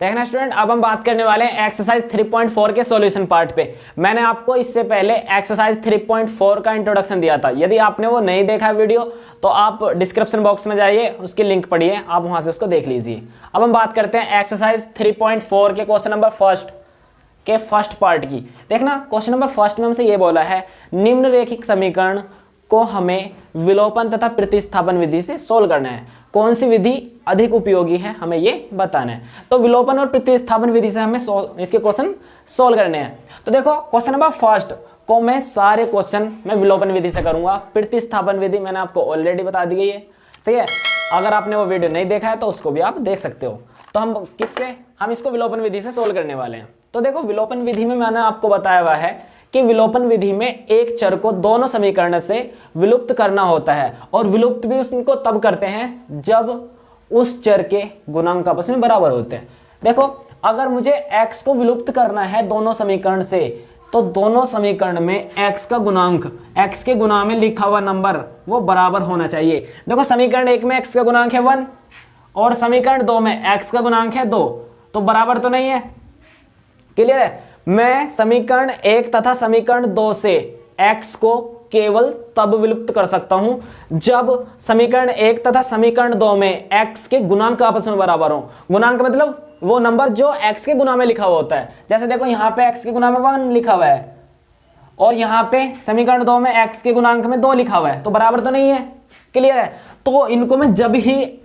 देखना स्टूडेंट, अब हम बात करने वाले हैं एक्सरसाइज 3.4 के सॉल्यूशन पार्ट पे। मैंने आपको इससे पहले एक्सरसाइज 3.4 का इंट्रोडक्शन दिया था। यदि आपने वो नहीं देखा वीडियो तो आप डिस्क्रिप्शन बॉक्स में जाइए, उसकी लिंक पढ़िए, आप वहां से उसको देख लीजिए। अब हम बात करते हैं एक्सरसाइज 3.4 के क्वेश्चन नंबर फर्स्ट पार्ट की। देखना क्वेश्चन नंबर फर्स्ट में हमसे ये बोला है, निम्न रेखिक समीकरण को हमें विलोपन तथा प्रतिस्थापन विधि से सोल्व करना है। कौन सी विधि अधिक उपयोगी है हमें ये बताना है। तो विलोपन और प्रतिस्थापन विधि से हमें इसके क्वेश्चन सोल्व करने हैं। तो देखो क्वेश्चन नंबर फर्स्ट को मैं सारे क्वेश्चन मैं विलोपन विधि से करूंगा। प्रतिस्थापन विधि मैंने आपको ऑलरेडी बता दी गई है, सही है। अगर आपने वो वीडियो नहीं देखा है तो उसको भी आप देख सकते हो। तो हम इसको विलोपन विधि से सोल्व करने वाले हैं। तो देखो विलोपन विधि में मैंने आपको बताया हुआ है कि विलोपन विधि में एक चर को दोनों समीकरण से विलुप्त करना होता है, और विलुप्त भी उसको तब करते हैं जब उस चर के गुणांक आपस में बराबर होते हैं। देखो अगर मुझे x को विलुप्त करना है दोनों समीकरण से, तो दोनों समीकरण में x का गुणांक x के गुणा में लिखा हुआ नंबर वो बराबर होना चाहिए। देखो समीकरण 1 में x का गुणांक है 1 और समीकरण 2 में x का गुणांक है 2, तो बराबर तो नहीं है। क्लियर है। मैं समीकरण 1 तथा समीकरण 2 से x को केवल तब विलुप्त कर सकता हूं जब समीकरण 1 तथा समीकरण 2 में x के गुणांक आपस में बराबर हो। गुणांक मतलब वो नंबर जो x के गुणा में लिखा हुआ होता है। जैसे देखो यहां पे x के गुणा में 1 लिखा हुआ है और यहां पे समीकरण 2 में x के गुणांक में 2 लिखा हुआ है, तो बराबर तो नहीं है। क्लियर है। तो इनको मैं जब ही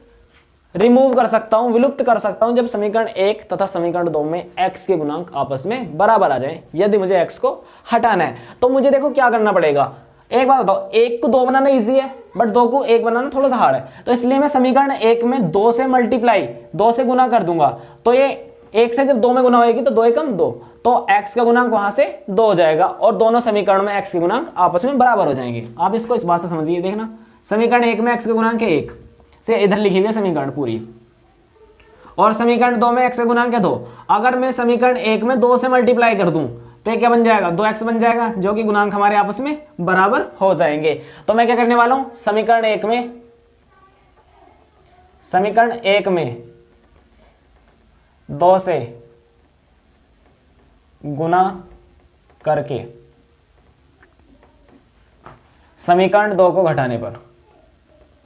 रिमूव कर सकता हूं, विलुप्त कर सकता हूं, जब समीकरण 1 तथा समीकरण 2 में x के गुणांक आपस में बराबर आ जाए। यदि मुझे x को हटाना है तो मुझे देखो क्या करना पड़ेगा। एक बात बताओ, 1 को 2 बनाना इजी है बट 2 को 1 बनाना थोड़ा सा हार्ड है। तो इसलिए मैं समीकरण 1 में 2 से मल्टीप्लाई 2 से गुना कर दूंगा। तो ये 1 से जब 2 में गुना होगी तो 2 एकम 2, तो x का गुणांक वहां से 2 हो जाएगा और दोनों समीकरण में x के गुणांक आपस में बराबर हो जाएंगे। आप इसको इस बात से समझिए। देखना समीकरण 1 में x का गुणांक है 1 से इधर लिखी हुई है समीकरण पूरी, और समीकरण 2 में x का गुणांक है 2। अगर मैं समीकरण 1 में 2 से मल्टीप्लाई कर दूं तो ये क्या बन जाएगा, 2x बन जाएगा, जो कि गुणांक हमारे आपस में बराबर हो जाएंगे। तो मैं क्या करने वाला हूं, समीकरण 1 में 2 से गुना करके समीकरण 2 को घटाने पर,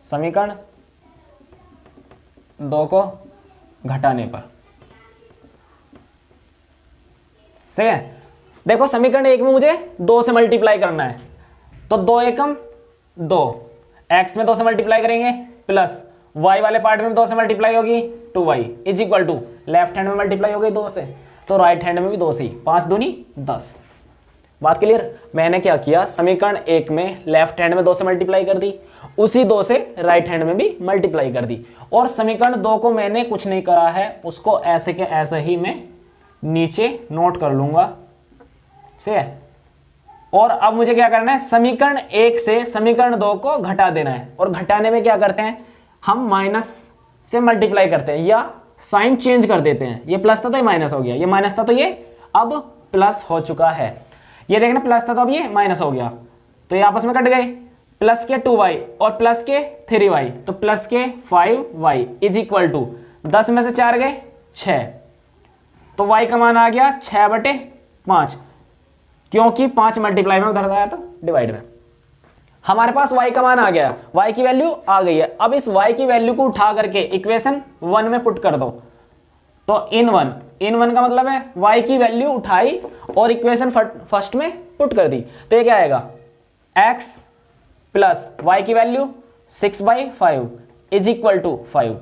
समीकरण 2 को घटाने पर, सही है। देखो समीकरण 1 में मुझे 2 से मल्टीप्लाई करना है, तो 2 एकम 2, x में 2 से मल्टीप्लाई करेंगे प्लस y वाले पार्ट में 2 से मल्टीप्लाई होगी 2y is equal to left hand में मल्टीप्लाई हो गई 2 से, तो राइट हैंड में भी 2 से ही, 5 दूनी 10। बात क्लियर। मैंने क्या किया, समीकरण 1 में लेफ्ट हैंड में 2 से मल्टीप्लाई कर दी, उसी 2 से राइट हैंड में भी मल्टीप्लाई कर दी, और समीकरण 2 को मैंने कुछ नहीं करा है, उसको ऐसे के ऐसे ही मैं नीचे नोट कर लूंगा, सही है। और अब मुझे क्या करना है, समीकरण 1 से समीकरण 2 को घटा देना है, और घटाने में क्या करते हैं, हम माइनस से मल्टीप्लाई करते हैं या साइन चेंज कर देते हैं। ये प्लस था तो ये माइनस हो गया, ये माइनस था तो ये अब प्लस हो चुका है। ये देखना प्लस था तो अब ये माइनस हो गया, तो ये आपस में कट गए। प्लस के 2y और प्लस के 3y, तो प्लस के 5y इज इक्वल टू 10 में से 4 गए 6, तो y का मान आ गया 6/5, क्योंकि 5 मल्टीप्लाई में उधर आया तो डिवाइड में। हमारे पास y का मान आ गया, y की वैल्यू आ गई है। अब इस y की वैल्यू को उठा करके इक्वेशन 1 में पुट कर दो, तो इन वन का मतलब है y की वैल्यू उठाई और इक्वेशन फर्स्ट में पुट कर दी, तो ये क्या आएगा, x प्लस y की वैल्यू 6/5 इज इक्वल टू 5।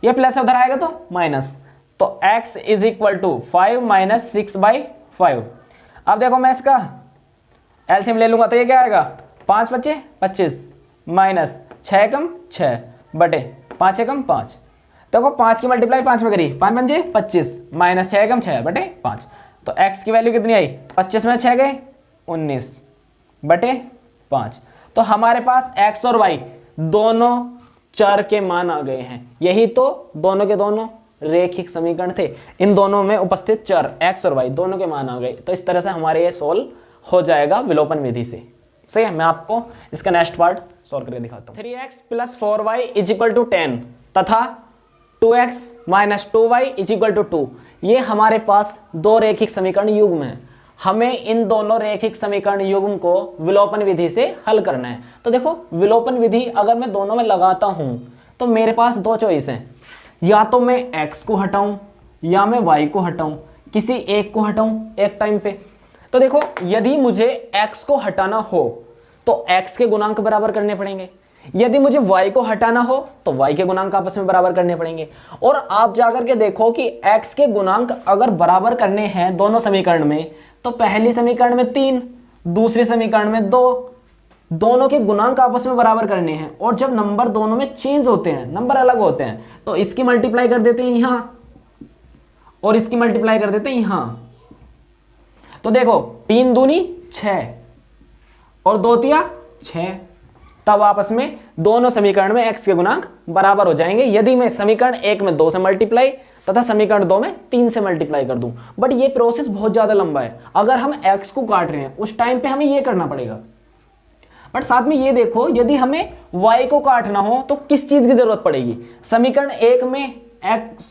ये प्लस उधर आएगा तो माइनस, तो x is equal to 5 minus 6/5। अब देखो मैं इसका एलसीएम ले लूंगा तो ये क्या आएगा, 5 × 5 = 25 माइनस 6 × 6 बटे 5 × 5। देखो 5 की मल्टीप्लाई 5 में करी, 5 × 5 = 25 माइनस 6 × 6 बटे 5, तो x की वैल्यू कितनी आई, 25 में 6 गए 19/5। तो हमारे पास x और y दोनों चर के मान आ गए हैं। यही तो दोनों के दोनों रेखिक समीकरण थे, इन दोनों में उपस्थित चर x और y दोनों के मान आ गए। तो इस तरह से हमारे ये सोल्व हो जाएगा विलोपन विधि से। सही है, मैं आपको इसका नेक्स्ट पार्ट सॉल्व करके दिखाता हूँ। 3x + 4y = 10 तथा 2x minus 2y is equal to 2। ये हमारे पास दो रेखिक समीकरण युग्म है। हमें इन दोनों रेखिक समीकरण युग्म को विलोपन विधि से हल करना है। तो देखो विलोपन विधि अगर मैं दोनों में लगाता हूं तो मेरे पास दो चॉइस हैं, या तो मैं x को हटाऊं या मैं y को हटाऊं, किसी एक को हटाऊं एक टाइम पे। तो देखो यदि मुझे x को हटाना हो तो x के गुणांक बराबर करने पड़ेंगे, यदि मुझे y को हटाना हो तो y के गुणांक आपस में बराबर करने पड़ेंगे। और आप जाकर के देखो कि x के गुणांक अगर बराबर करने हैं दोनों समीकरण में तो पहली समीकरण में 3, दूसरी समीकरण में 2, दोनों के गुणांक आपस में बराबर करने हैं। और जब नंबर दोनों में चेंज होते हैं, नंबर अलग होते हैं, तो इसकी मल्टीप्लाई कर देते हैं यहां और इसकी मल्टीप्लाई कर देते हैं यहां। तो देखो 3 दूनी 6 और 2 तिया 6, तब आपस में दोनों समीकरण में x के गुणांक बराबर हो जाएंगे यदि मैं समीकरण 1 में 2 से मल्टीप्लाई तथा समीकरण 2 में 3 से मल्टीप्लाई कर दूं। बट ये प्रोसेस बहुत ज्यादा लंबा है, अगर हम x को काट रहे हैं उस टाइम पे हमें ये करना पड़ेगा। बट साथ में ये देखो यदि हमें y को काटना हो तो किस चीज की जरूरत पड़ेगी। समीकरण 1 में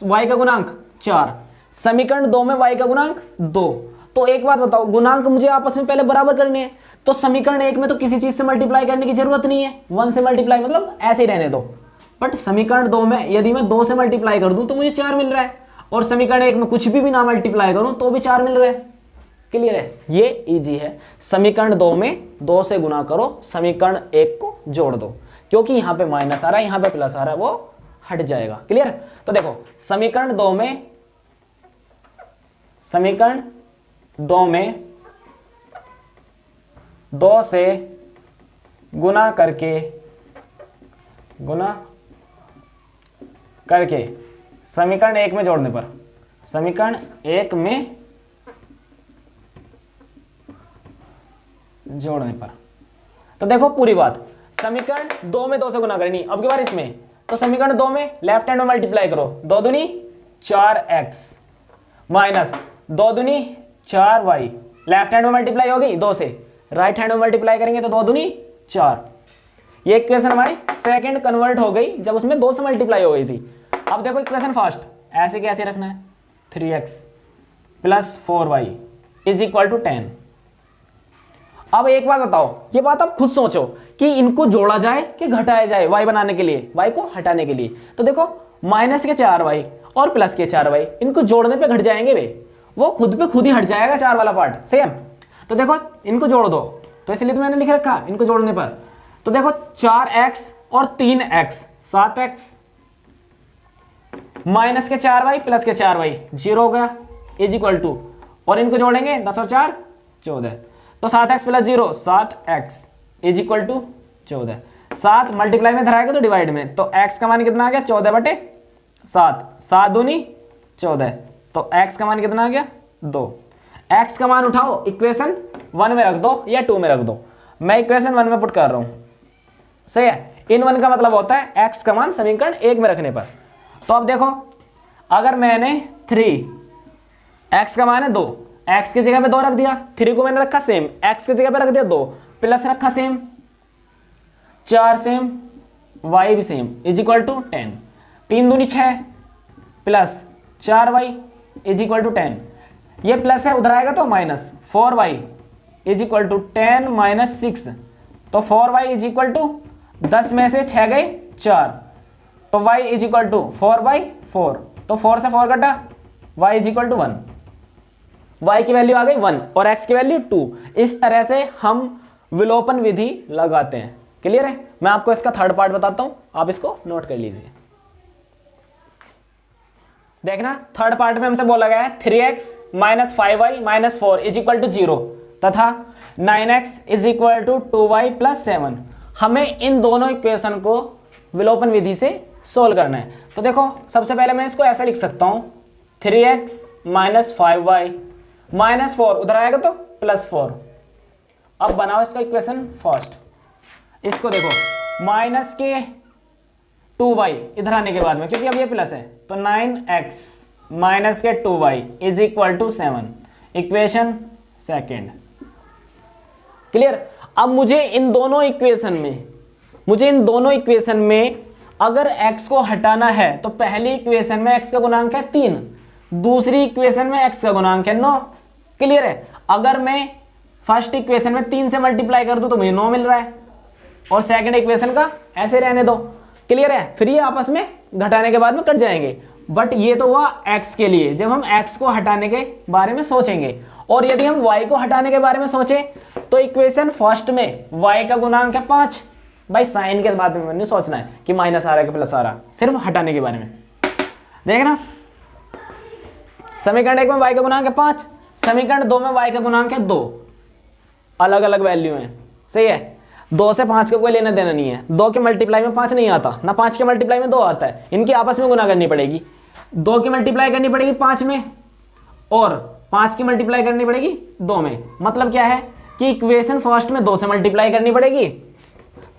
y का गुणांक 4, समीकरण 2 में y का गुणांक 2। तो एक बात बताओ, गुणांक मुझे आपस में पहले बराबर करने हैं, तो समीकरण 1 में तो किसी चीज से मल्टीप्लाई करने की जरूरत नहीं है, 1 से मल्टीप्लाई मतलब ऐसे ही रहने दो। बट समीकरण 2 में यदि मैं 2 से मल्टीप्लाई कर दूं तो मुझे 4 मिल रहा है, और समीकरण 1 में कुछ भी ना मल्टीप्लाई करूं तो भी 4 मिल रहा है। क्लियर है, ये इजी है। समीकरण 2 में 2 से गुना करो, समीकरण 1 को जोड़ दो, क्योंकि यहां पे माइनस आ रहा है यहां पे प्लस आ रहा है, वो हट जाएगा। क्लियर। तो देखो समीकरण 2 में 2 से गुना करके समीकरण 1 में जोड़ने पर, समीकरण 1 में जोड़ने पर, तो देखो पूरी बात समीकरण 2 में 2 से गुना करनी। अब की बार इसमें तो समीकरण 2 में लेफ्ट हैंड में मल्टीप्लाई करो, 2 दूनी 4x माइनस 2 दूनी 4y, लेफ्ट हैंड में मल्टीप्लाई होगी 2 से, राइट हैंड में मल्टीप्लाई करेंगे तो 2 दूनी 4। ये इक्वेशन हमारी सेकंड कन्वर्ट हो गई जब उसमें 2 से मल्टीप्लाई हो गई थी। अब देखो इक्वेशन फर्स्ट ऐसे कैसे रखना है, 3x plus 4y is equal to 10। अब एक बात बताओ, ये बात आप खुद सोचो कि इनको जोड़ा जाए कि घटाया जाए y बनाने के लिए, y को हटाने के लिए। तो देखो माइनस के 4y और प्लस के 4y, इनको जोड़ने पे घट जाएंगे वे, वो खुद पे खुद ही हट जाएगा 4 वाला पार्ट सेम। तो देखो इनको जोड़ दो, तो इसलिए तो मैंने लिख रखा इनको जोड़ने पर। तो देखो 4x और 3x 7x माइनस के 4y प्लस के 4y 0 होगा इज इक्वल टू, और इनको जोड़ेंगे 10 और 4 14, तो 7x plus 0 7x is equal to 14। 7 multiply में धराएगा तो डिवाइड में, तो x का मान कितना आ गया 14/7, 7 दूनी 14, तो x का मान कितना आ गया 2। x का मान उठाओ इक्वेशन 1 में रख दो या 2 में रख दो, मैं इक्वेशन 1 में पुट कर रहा हूं, सही है। इन 1 का मतलब होता है x का मान समीकरण 1 में रखने पर। तो अब देखो अगर मैंने 3, x का मान है 2, x की जगह पे 2 रख दिया, 3 को मैंने रखा सेम, x की जगह पे रख दिया 2, प्लस रखा सेम, 4 सेम, y भी सेम इज इक्वल टू 10। 3 दूनी 6 plus 4y is equal to 10, ये प्लस है उधर आएगा तो minus, 4y is equal to 10 minus 6, तो 4y इज इक्वल टू 10 में से 6 गए 4, तो y इज इक्वल टू 4/4, तो 4 से 4 कटा, y is equal to 1, y की वैल्यू आ गई 1 और x की वैल्यू 2। इस तरह से हम विलोपन विधि लगाते हैं। क्लियर है। मैं आपको इसका थर्ड पार्ट बताता हूं, आप इसको नोट कर लीजिए। देखना थर्ड पार्ट में हमसे बोला गया है 3x minus 5y minus 4 is equal to 0 तथा 9x is equal to 2y plus 7। हमें इन दोनों इक्वेशन को विलोपन विधि से सोल्व करना है। तो देखो सबसे पहले मैं इसको ऐसा लिख सकता हूं, 3x माइनस 5y माइनस 4 उधर आएगा तो प्लस 4। अब बनाओ इसका इक्वेशन फर्स्ट, इसको देखो माइनस के 2y इधर आने के बाद में, क्योंकि अब ये प्लस है, तो 9x माइनस के 2y is equal to 7, equation second. Clear. अब मुझे इन दोनों इक्वेशन में अगर x को हटाना है तो पहली इक्वेशन में x का गुणांक है 3, दूसरी इक्वेशन में x का गुणांक है 9। क्लियर है? अगर मैं फर्स्ट इक्वेशन में 3 से मल्टीप्लाई कर दूं तो मुझे 9 मिल रहा है, और सेकंड इक्वेशन का ऐसे रहने दो। क्लियर है? फिर ये आपस में घटाने के बाद में कट जाएंगे। बट ये तो हुआ x के लिए, जब हम x को हटाने के बारे में सोचेंगे। और यदि हम y को हटाने के बारे में सोचें तो इक्वेशन फर्स्ट में y का गुणांक है 5। भाई साइन के बारे में नहीं सोचना है कि माइनस आ रहा है कि प्लस आ रहा है, सिर्फ हटाने के बारे में। देखना, समीकरण 1 में y का गुणांक है 5, समीकरण 2 में y का गुणांक है 2। अलग अलग वैल्यू है, सही है। 2 से 5 का कोई लेना देना नहीं है। 2 के मल्टीप्लाई में 5 नहीं आता, ना 5 के मल्टीप्लाई में 2 आता है। इनकी आपस में गुना करनी पड़ेगी। 2 की मल्टीप्लाई करनी पड़ेगी 5 में, और 5 की मल्टीप्लाई करनी पड़ेगी 2 में। मतलब क्या है कि इक्वेशन फर्स्ट में 2 से मल्टीप्लाई करनी पड़ेगी,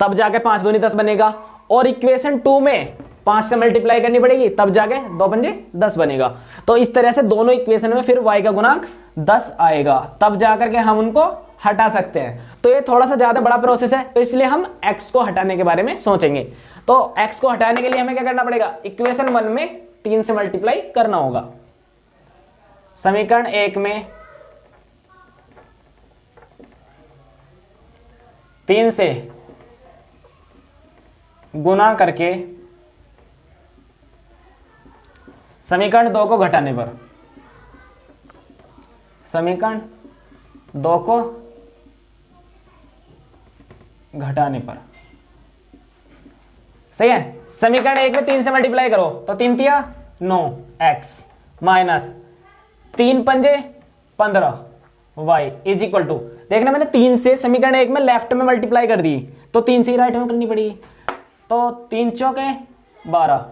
तब जाके 5 दूनी 10 बनेगा। और इक्वेशन 2 में 5 से मल्टीप्लाई करनी पड़ेगी, तब जाके 2 पंजे 10 बनेगा। तो इस तरह से दोनों इक्वेशन में फिर y का गुणांक 10 आएगा, तब जाकर के हम उनको हटा सकते हैं। तो ये थोड़ा सा ज्यादा बड़ा प्रोसेस है, तो इसलिए हम x को हटाने के बारे में सोचेंगे। तो x को हटाने के लिए हमें क्या करना पड़ेगा? इक्वेशन 1 में 3 से मल्टीप्लाई करना होगा। समीकरण 1 में 3 से गुना करके समीकरण 2 को घटाने पर, समीकरण 2 को घटाने पर, सही है। समीकरण 1 में 3 से मल्टीप्लाई करो तो 3 तिया 9 x माइनस 3 पंजे 15 y इज इक्वल टू, देखना मैंने 3 से समीकरण 1 में लेफ्ट में मल्टीप्लाई कर दी, तो 3 से ही राइट में करनी पड़ेगी। तो 3 चौके 12,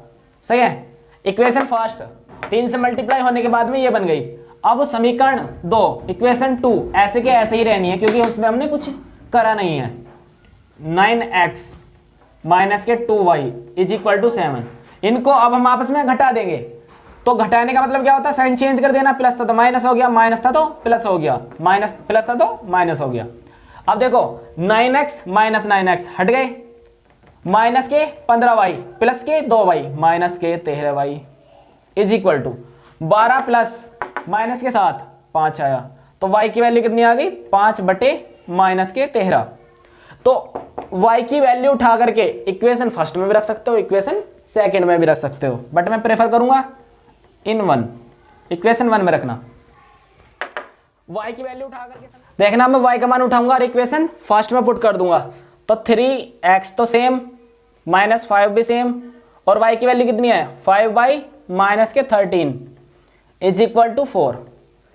सही है। इक्वेशन फर्स्ट 3 से मल्टीप्लाई होने के बाद में ये बन गई। अब समीकरण 2 इक्वेशन 2 ऐसे के ऐसे ही रहनी है, क्योंकि उसमें हमने कुछ करा नहीं है। 9x माइनस के 2y इज इक्वल टू 7। इनको अब हम आपस में घटा देंगे। तो घटाने का मतलब क्या होता है? साइन चेंज कर देना। प्लस था तो माइनस हो गया, माइनस था तो प्लस हो गया, माइनस प्लस था तो माइनस हो गया। अब देखो 9x माइनस 9x हट गए, माइनस के 15y प्लस के 2y माइनस के 13y is equal to 12 plus minus के साथ 5 आया। तो y की वैल्यू कितनी आ गई? 5 बटे माइनस के 13। तो y की वैल्यू उठा करके इक्वेशन फर्स्ट में भी रख सकते हो, इक्वेशन सेकंड में भी रख सकते हो, बट मैं प्रेफर करूंगा इन 1, इक्वेशन 1 में रखना। y की वैल्यू उठा करके देखना, मैं y का मान उठाऊंगा और इक्वेशन फर्स्ट में पुट कर दूंगा। तो 3x तो सेम, माइनस 5 भी सेम, और y की वैल्यू कितनी है? 5 बाई माइनस के 13 इज इक्वल टू 4।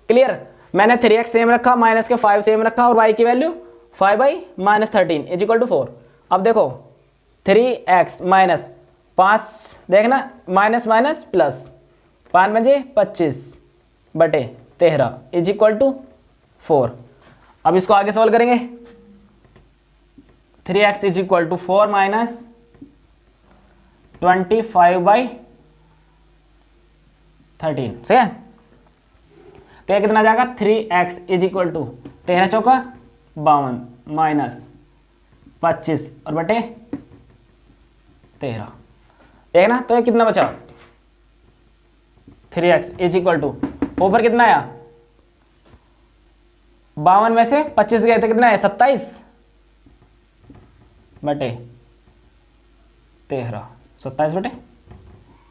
क्लियर? मैंने 3x सेम रखा, माइनस के 5 सेम रखा, और y की value 5 by minus 13 is equal to 4। अब देखो 3x माइनस 5, देखना माइनस माइनस प्लस 5 बजे 25 बटे 13 इज इक्वल टू 4। अब इसको आगे सॉल्व करेंगे। 3x is equal to 4 minus 25 by 13, सही है। तो ये कितना जाएगा? 3x इज इक्वल टू 13 चौका 52 माइनस 25 और बटे 13। देखना, तो ये कितना बचा? 3x इज इक्वल टू, ऊपर कितना आया? 52 में से 25 गए तो कितना है? 27 बटे 13, 27 बटे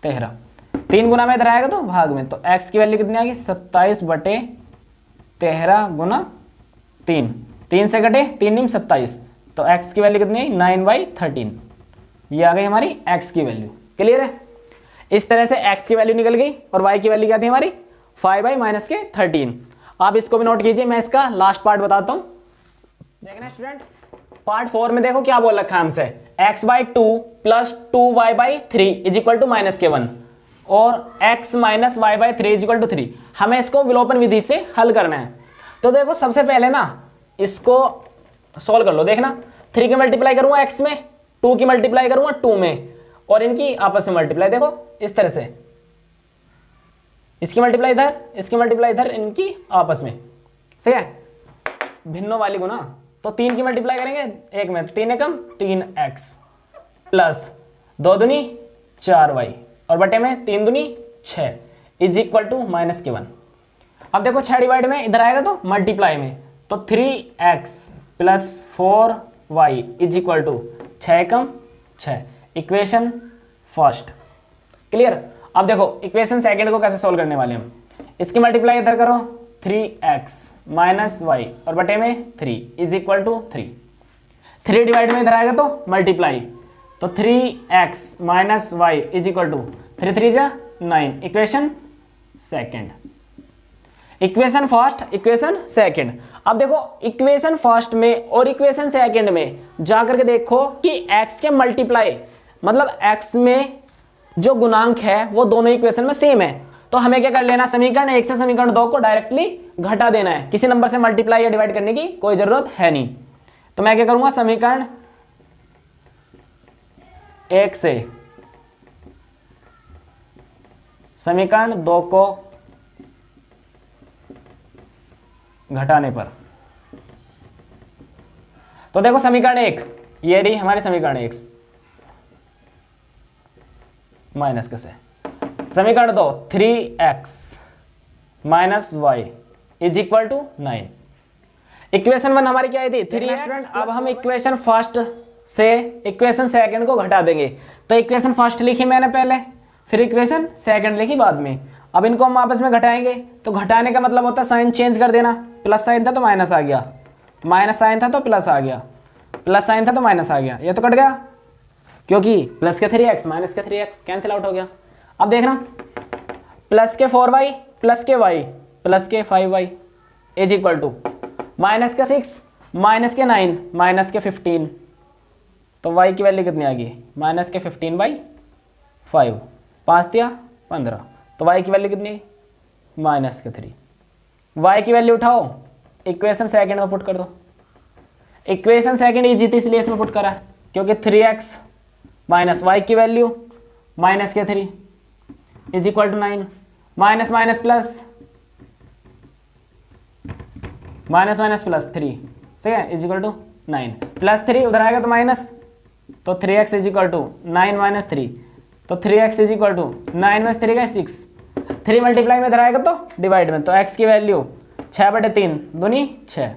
13। 3 गुना में इधर आएगा तो भाग में, तो x की वैल्यू कितनी आ गई? 27 बटे 13 गुना 3, 3 से घटे 3 निम 27, तो x की वैल्यू कितनी आई? 9/13। ये आ गई हमारी x की वैल्यू। क्लियर है? इस तरह से x की वैल्यू निकल गई, और y की वैल्यू क्या थी हमारी? 5 बाई माइनस के 13। आप इसको भी नोट कीजिए, मैं इसका लास्ट पार्ट बताता हूं। देखना स्टूडेंट, पार्ट 4 में देखो क्या बोल रखा है हमसे, x by 2 plus 2y by 3 is equal to minus के 1, और x minus y by 3 is equal to 3। हमें इसको विलोपन विधि से हल करना है। तो देखो सबसे पहले ना इसको सॉल्व कर लो। देखना, 3 की मल्टीप्लाई करूंगा x में, 2 की मल्टीप्लाई करूंगा 2 में, और इनकी आपस में मल्टीप्लाई देखो इस तरह से, इसकी मल्टीप्लाई इधर, इसकी मल्टीप्लाई इधर, इनकी आपस में, सही है। भिन्नों वाली गुना, तो 3 की मल्टीप्लाई करेंगे 1 में, 3 एकम 3x प्लस 2 दूनी 4y और बटे में 3 दूनी 6 इज इक्वल टू -1। अब देखो 6 डिवाइड में इधर आएगा तो मल्टीप्लाई में, तो 3x plus 4y is equal to 6 कम 6। Equation first clear. अब देखो इक्वेशन सेकंड को कैसे सोल्व करने वाले हम, इसकी मल्टीप्लाई इधर करो 3x माइनस वाई और बटे में 3 इज इक्वल टू 3। 3 डिवाइड में इधर आएगा तो मल्टीप्लाई, तो 3x minus y is equal to 3 3 जा 9। Equation second, equation first, equation second. अब देखो इक्वेशन फर्स्ट में और इक्वेशन सेकंड में जाकर के देखो कि x के मल्टीप्लाई मतलब x में जो गुणांक है वो दोनों इक्वेशन में सेम है, तो हमें क्या कर लेना, समीकरण 1 से समीकरण 2 को डायरेक्टली घटा देना है, किसी नंबर से मल्टीप्लाई या डिवाइड करने की कोई जरूरत है नहीं। तो मैं क्या करूंगा, समीकरण 1 से समीकरण 2 को घटाने पर, तो देखो समीकरण 1 ये रही हमारी समीकरण 1 माइनस कैसे, समीकरण 2 3x minus y is equal to 9। Equation 1 हमारी क्या आई थी 3x। अब हम इक्वेशन फर्स्ट से इक्वेशन सेकंड को घटा देंगे, तो इक्वेशन फर्स्ट लिखी मैंने पहले, फिर इक्वेशन सेकंड लिखी बाद में। अब इनको हम आपस में घटाएंगे, तो घटाने का मतलब होता है साइन चेंज कर देना, प्लस साइन था तो माइनस आ गया, माइनस साइन था तो प्लस आ गया, प्लस साइन था तो माइनस आ गया, ये तो कट गया क्योंकि प्लस के 3x माइनस के 3x कैंसिल आउट हो गया। अब देखना प्लस के 4y प्लस के y प्लस के 5y is equal to minus के 6 माइनस के 9 माइनस के 15, तो y की वैल्यू कितनी आ गई माइनस के 15/5, 5 दिया 15, तो y की वैल्यू कितनी माइनस के 3। y की वैल्यू उठाओ इक्वेशन सेकंड में पुट कर दो, इक्वेशन सेकंड इजी थी इसलिए इसमें पुट करा है, क्योंकि 3x माइनस वाई की वैल्यू माइनस के 3 is equal to 9, minus minus plus, minus minus plus 3 सही है इज इक्वल टू 9, प्लस 3 उधर आएगा तो माइनस, तो 3x is equal to 9 minus 3, तो 3x is equal to 9 minus 3 का 6, 3 मल्टीप्लाई में इधर आएगा तो डिवाइड में, तो x की वैल्यू 6/3 दूनी 6,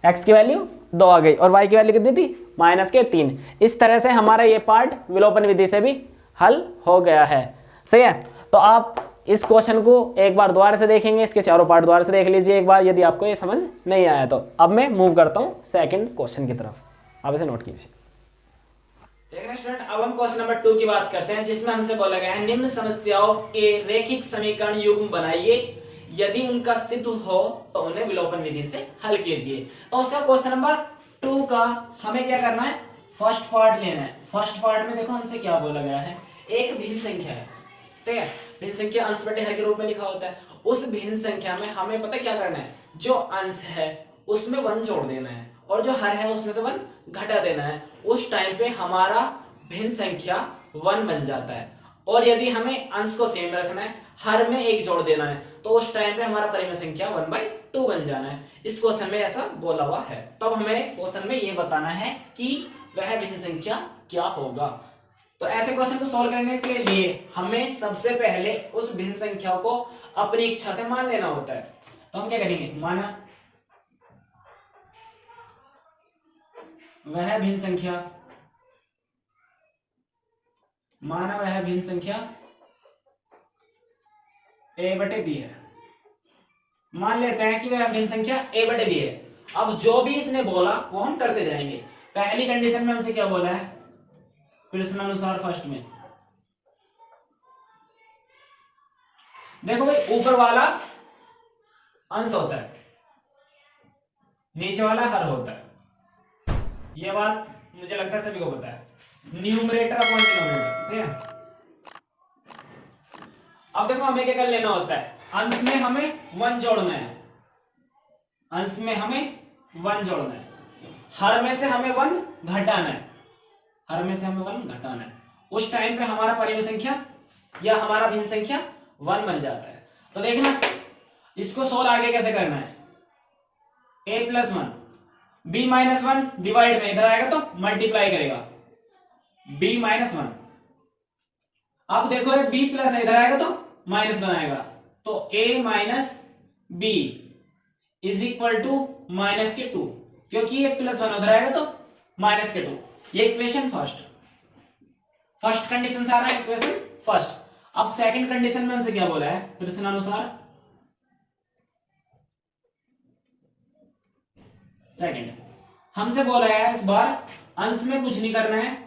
x की वैल्यू 2 आ गई और y की वैल्यू कितनी थी माइनस के 3। इस तरह से हमारा ये पार्ट विलोपन विधि से भी हल हो गया है, सही है। तो आप इस क्वेश्चन को एक बार दोबारा से देखेंगे, इसके चारों पार्ट दोबारा से देख लीजिए एक बार, यदि आपको ये समझ नहीं आया तो। अब मैं मूव करता हूँ सेकंड क्वेश्चन की तरफ, आप इसे नोट कीजिए। देखना स्टूडेंट, अब हम क्वेश्चन नंबर 2 की बात करते हैं, जिसमें हमसे बोला गया है निम्न समस्याओं के रैखिक समीकरण युग्म बनाइए, यदि उनका अस्तित्व हो तो उन्हें विलोपन विधि से हल कीजिए। तो उसका क्वेश्चन नंबर 2 का हमें क्या करना है, फर्स्ट पार्ट लेना है। फर्स्ट पार्ट में देखो हमसे क्या बोला गया है, एक भिन्न संख्या है, ठीक है, भिन्न संख्या अंश बटे हर के रूप में लिखा होता है। उस भिन्न संख्या में हमें पता क्या करना है, जो अंश है उसमें 1 जोड़ देना है और जो हर है उसमें से 1 घटा देना है। उस टाइम पे हमारा भिन्न संख्या 1 बन जाता है, और यदि हमें अंश को सेम रखना है, हर में 1 जोड़ देना है, तो उस टाइम पे हमारा परिमेय संख्या 1/2 बन जाना है। इस क्वेश्चन में ऐसा बोला हुआ है, तब हमें क्वेश्चन में ये बताना है कि वह भिन्न संख्या क्या होगा। तो ऐसे क्वेश्चन को सॉल्व करने के लिए हमें सबसे पहले उस भिन्न संख्या को अपनी इच्छा से मान लेना होता है। तो हम क्या करेंगे, माना वह भिन्न संख्या, माना वह भिन्न संख्या a/b है। मान लेते हैं कि वह भिन्न संख्या a/b है। अब जो भी इसने बोला वो हम करते जाएंगे। पहली कंडीशन में हमसे क्या बोला है, प्रश्नानुसार फर्स्ट में देखो भाई, ऊपर वाला अंश होता है, नीचे वाला हर होता है। ये बात मुझे लगता है सभी को पता है, न्यूमरेटर अपॉन डिनोमिनेटर, ठीक है। अब देखो हमें क्या कर लेना होता है, अंश में हमें 1 जोड़ना है, अंश में हमें 1 जोड़ना है, हर में से हमें 1 घटाना है, हर में से हमें 1 घटाना है। उस टाइम पे हमारा परिमेय संख्या या हमारा भिन्न संख्या 1 बन जाता है। तो देखना इसको सोल्व आगे कैसे करना है, a + 1 b - 1 डिवाइड में इधर आएगा तो मल्टीप्लाई करेगा, b - 1 अब देखो ये b प्लस इधर आएगा तो माइनस बनाएगा, तो a minus b is equal to minus के 2, क्योंकि ये प्लस 1 उधर आएगा तो माइनस के 2। ये इक्वेशन फर्स्ट कंडीशन से आ रहा है, इक्वेशन फर्स्ट। अब सेकंड कंडीशन में हमसे क्या बोला है, प्रश्नानुसार सेकंड हमसे बोला है इस बार अंश में कुछ नहीं करना है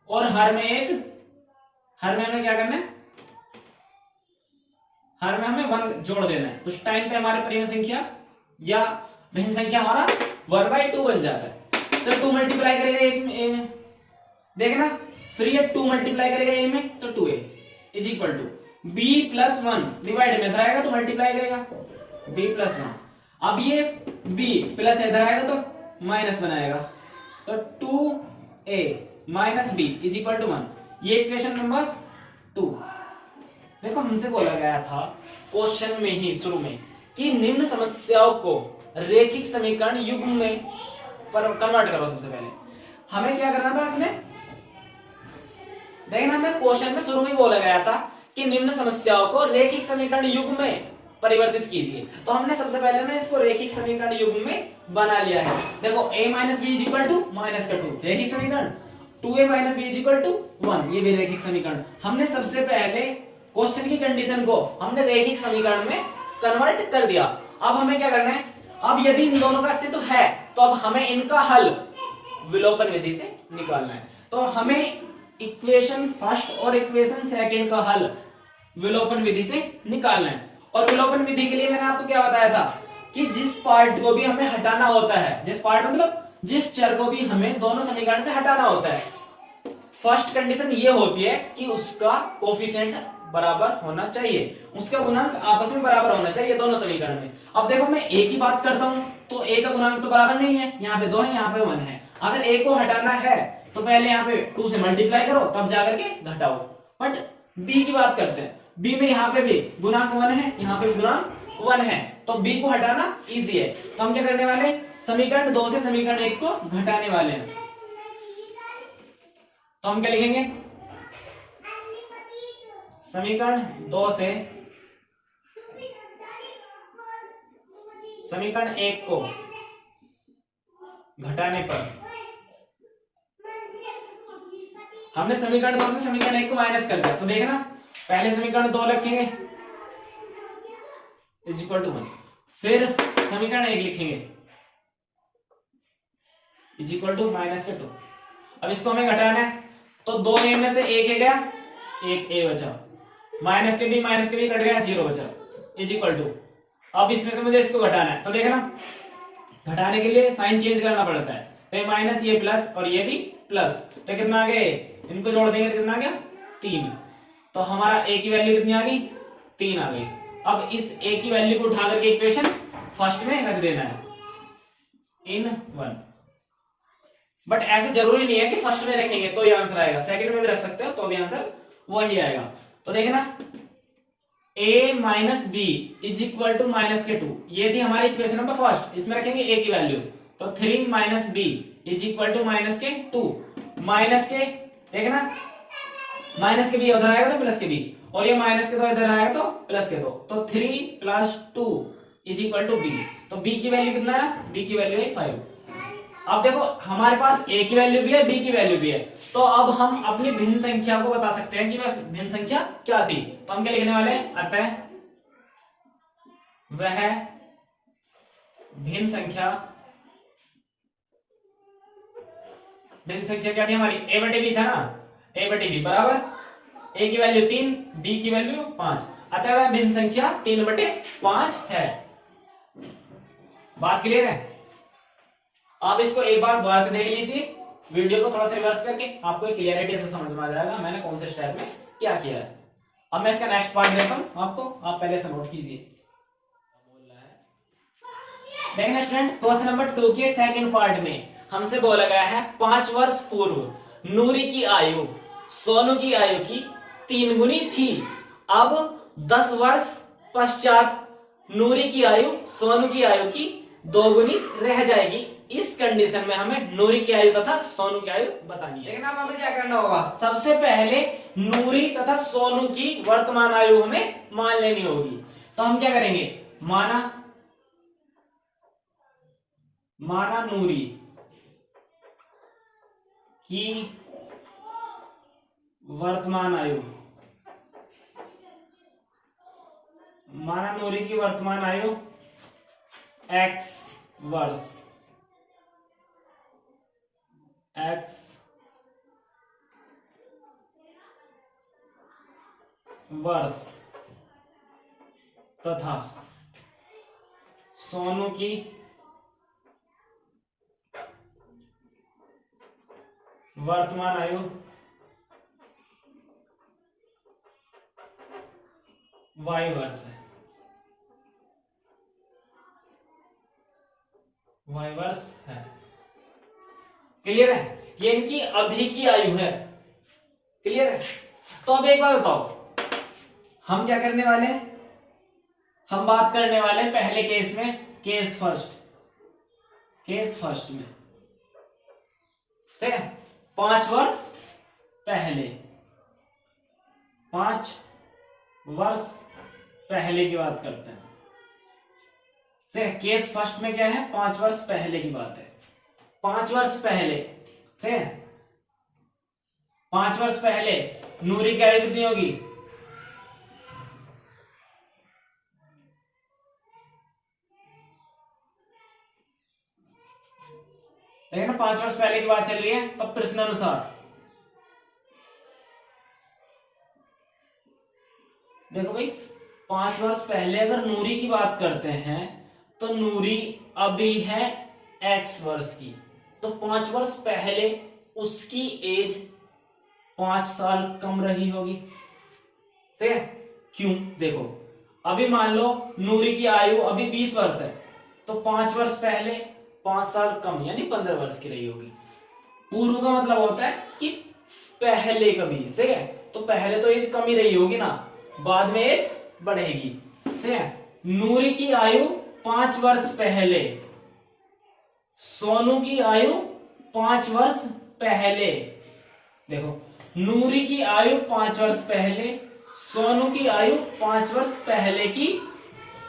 और हर में हमें क्या करना है, हर में हमें 1 जोड़ देना है। उस टाइम पे हमारे परिमेय संख्या या भिन्न संख्या हमारा 1/2 बन जाता है। तो 2 मल्टीप्लाई करेगा एक में, ए में देखना, फिर ये 2 मल्टीप्लाई करेगा ए में तो 2a is equal to b plus 1 divide में इधर आएगा तो मल्टीप्लाई करेगा b प्लस 1। अब ये b प्लस इधर आएगा तो माइनस बनाएगा, तो 2a minus b is equal to 1। ये इक्वेशन नंबर 2। देखो हमसे बोला गया था क्वेश्चन में ही शुरू में कि निम्न समस्याओं को रैखिक समीकरण युग्म में कन्वर्ट करो। सबसे पहले हमें क्या करना था इसमें, देखना हमें क्वेश्चन में शुरू में बोला गया था कि निम्न समस्याओं को रैखिक समीकरण युग्म में परिवर्तित कीजिए। तो हमने सबसे पहले ना इसको रैखिक समीकरण युग्म में बना लिया है। देखो a minus b is equal to minus का 2 रैखिक समीकरण, 2a minus b is equal to 1 ये भी रैखिक समीकरण। हमने सबसे पहले क्वेश्चन की कंडीशन को हमने रैखिक समीकरण में कन्वर्ट कर दिया। अब हमें क्या करना है, अब यदि इन दोनों का अस्तित्व है तो अब हमें इनका हल विलोपन विधि से निकालना है। तो हमें इक्वेशन फर्स्ट और इक्वेशन सेकंड का हल विलोपन विधि से निकालना है। और विलोपन विधि के लिए मैंने आपको क्या बताया था कि जिस पार्ट को भी हमें हटाना होता है, जिस पार्ट मतलब जिस चर को भी हमें दोनों समीकरण से हटाना होता है, फर्स्ट कंडीशन ये होती है कि उसका कोफिशिएंट बराबर होना चाहिए, उसका गुणांक आपस में बराबर होना चाहिए दोनों समीकरण में। अब देखो मैं a की बात करता हूं तो a का गुणांक तो बराबर नहीं है, यहाँ पे 2 है यहाँ पे 1 है। अगर a को हटाना है तो पहले यहाँ पे 2 से मल्टीप्लाई करो तब जाकर के घटाओ। बट b की बात करते हैं, b में यहाँ पे भी गुणांक 1 है, यहाँ पे गुणांक 1 है, तो b को हटाना इजी है। तो हम क्या करने वाले, समीकरण 2 से समीकरण 1 को घटाने वाले हैं। तो हम क्या लिखेंगे, समीकरण 2 से समीकरण 1 को घटाने पर हमने समीकरण 2 से समीकरण 1 को माइनस कर दिया। तो देखना पहले समीकरण 2 लिखेंगे इज इक्वल टू 1, फिर समीकरण 1 लिखेंगे इज इक्वल टू माइनस के 2। अब इसको हमें घटाना है तो 2a में से 1 गया, 1a बचा, माइनस के भी कट गया, 0 बचा इज इक्वल टू। अब इसमें से मुझे इसको घटाना है तो देखना घटाने के लिए साइन चेंज करना पड़ता है, तो ये माइनस ये प्लस और ये भी प्लस, तो कितना आ गया, इनको जोड़ देंगे तो कितना आ गया 3। तो हमारा a की वैल्यू कितनी आ गई, 3 आ गई। अब इस a की वैल्यू को उठा करके इक्वेशन फर्स्ट में रख देना है इन 1। बट ऐसे जरूरी नहीं है कि फर्स्ट में रखेंगे तो ये आंसर आएगा, सेकंड में भी रख सकते हो तो भी आंसर वही आएगा। तो देखना a minus b is equal to minus के 2, ये थी हमारी इक्वेशन नंबर फर्स्ट। इसमें रखेंगे a की वैल्यू, तो 3 minus b is equal to minus के 2, माइनस के देखना माइनस के बी उधर आएगा तो प्लस के बी, और ये माइनस के 2 इधर आएगा तो प्लस के 2, तो 3 plus 2 is equal to b. तो b की वैल्यू कितना है, b की वैल्यू है 5। अब देखो हमारे पास a की वैल्यू भी है, b की वैल्यू भी है, तो अब हम अपनी भिन्न संख्या को बता सकते हैं कि वह भिन्न संख्या क्या थी। तो हम क्या लिखने वाले हैं, अतः वह भिन्न संख्या क्या थी हमारी, a बटे b था ना, a बटे b बराबर a की वैल्यू 3, b की वैल्यू 5, अतः वह भिन्न संख्या 3/5 है। बात क्लियर है। आप इसको एक बार दोबारा से देख लीजिए, वीडियो को थोड़ा सा रिवर्स करके, आपको क्लियरिटी से समझ में आ जाएगा मैंने कौन से स्टेप में क्या किया है। अब मैं इसका नेक्स्ट पार्ट देता हूं आपको, आप पहले से नोट कीजिए। देखना स्टूडेंट, क्वेश्चन नंबर 2 के सेकंड पार्ट में हमसे बोला गया है 5 वर्ष पूर्व नूरी की आयु सोनू की आयु की 3 गुनी थी, अब 10 वर्ष पश्चात नूरी की आयु सोनू की आयु की 2 गुनी रह जाएगी, इस कंडीशन में हमें नूरी की आयु तथा सोनू की आयु बतानी है। लेकिन अब हमें क्या करना होगा, सबसे पहले नूरी तथा सोनू की वर्तमान आयु हमें मान लेनी होगी। तो हम क्या करेंगे, माना नूरी की वर्तमान आयु, माना नूरी की वर्तमान आयु x वर्ष तथा सोनू की वर्तमान आयु y वर्ष है, y वर्ष है। क्लियर है, ये इनकी अभी की आयु है। क्लियर है। तो अब एक बात बताओ, हम क्या करने वाले हैं, हम बात करने वाले हैं पहले केस में, केस फर्स्ट में, ठीक है। 5 वर्ष पहले, 5 वर्ष पहले की बात करते हैं। ठीक, केस फर्स्ट में क्या है, 5 वर्ष पहले की बात है। 5 वर्ष पहले, ठीक है, 5 वर्ष पहले नूरी की आयु कितनी होगी, देखिए ना 5 वर्ष पहले की बात चल रही है। तब प्रश्नानुसार देखो भाई, 5 वर्ष पहले अगर नूरी की बात करते हैं तो नूरी अभी है x वर्ष की, तो 5 वर्ष पहले उसकी एज 5 साल कम रही होगी। ठीक है, क्यों, देखो अभी मान लो नूरी की आयु अभी 20 वर्ष है, तो 5 वर्ष पहले 5 साल कम यानी 15 वर्ष की रही होगी। पूर्व का मतलब होता है कि पहले कभी, ठीक है, तो पहले तो एज कम ही रही होगी ना, बाद में एज बढ़ेगी। ठीक है, नूरी की आयु 5 वर्ष पहले, सोनू की आयु 5 वर्ष पहले। देखो नूरी की आयु 5 वर्ष पहले, सोनू की आयु 5 वर्ष पहले की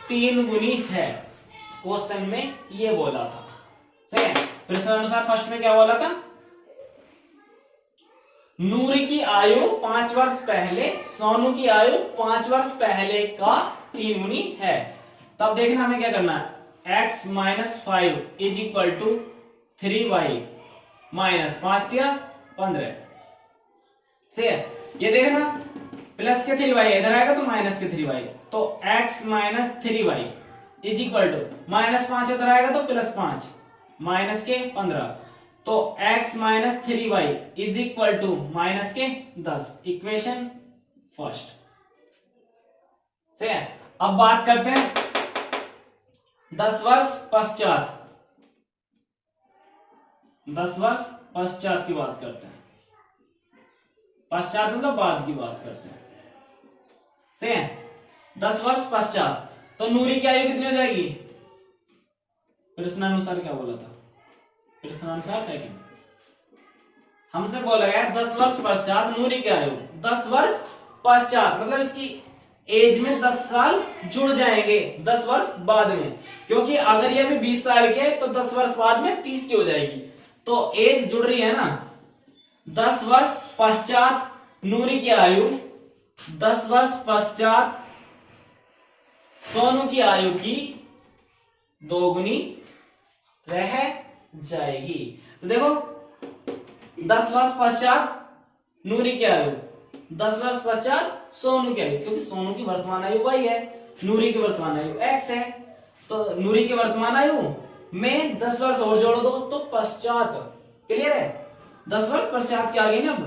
3 गुनी है। क्वेश्चन में ये बोला था। ठीक है, प्रश्नानुसार फर्स्ट में क्या बोला था, नूरी की आयु 5 वर्ष पहले, सोनू की आयु 5 वर्ष पहले का 3 गुनी है। तब देखना हमें क्या करना है, x - 5 = 3y - 5 दिया 15। ठीक है, ये देखना प्लस के 3y इधर आएगा तो माइनस के 3y, तो x - 3y = -5 इधर आएगा तो +5 माइनस के 15, तो x - 3y = माइनस के 10। Equation first. ठीक है, अब बात करते हैं 10 वर्ष पश्चात, 10 वर्ष पश्चात की बात करते हैं। पश्चात मतलब बाद की बात करते हैं। ठीक है, 10 वर्ष पश्चात तो नूरी की आयु कितनी हो जाएगी, प्रश्नानुसार क्या बोला था, प्रश्नानुसार सेकंड हमसे बोला गया 10 वर्ष पश्चात नूरी की आयु, 10 वर्ष पश्चात मतलब इसकी एज में 10 साल जुड़ जाएंगे 10 वर्ष बाद में, क्योंकि अगर ये अभी 20 साल के तो 10 वर्ष बाद में 30 की हो जाएगी, तो एज जुड़ रही है ना। 10 वर्ष पश्चात नूरी की आयु 10 वर्ष पश्चात सोनू की आयु की 2 गुनी रह जाएगी। तो देखो 10 वर्ष पश्चात नूरी की आयु, 10 वर्ष पश्चात सोनू की आयु, क्योंकि सोनू की वर्तमान आयु y है, नूरी की वर्तमान आयु x है, तो नूरी की वर्तमान आयु में 10 वर्ष और जोड़ दो तो पश्चात। क्लियर है, 10 वर्ष पश्चात की आ गई ना। अब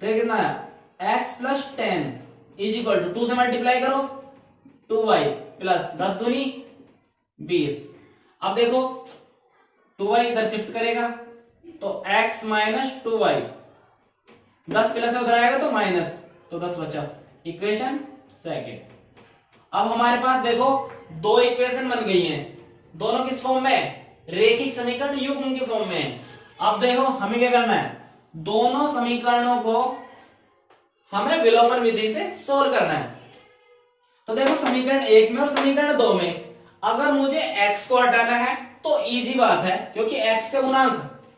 तो ये कितना है, x + 10 = 2 से मल्टीप्लाई करो 2y + 10 दूनी 20। अब देखो 2y इधर शिफ्ट करेगा तो x - 2y, 10 प्लस उधर आएगा तो माइनस, तो 10 बचा। Equation second. अब हमारे पास देखो 2 इक्वेशन बन गई हैं, दोनों किस फॉर्म में, रेखिक समीकरण युग्म के फॉर्म में है। अब देखो हमें क्या करना है, दोनों समीकरणों को हमें विलोपन विधि से सोल्व करना है। तो देखो समीकरण 1 में और समीकरण 2 में अगर मुझे x को हटाना है तो इजी बात है, क्योंकि x का गुणांक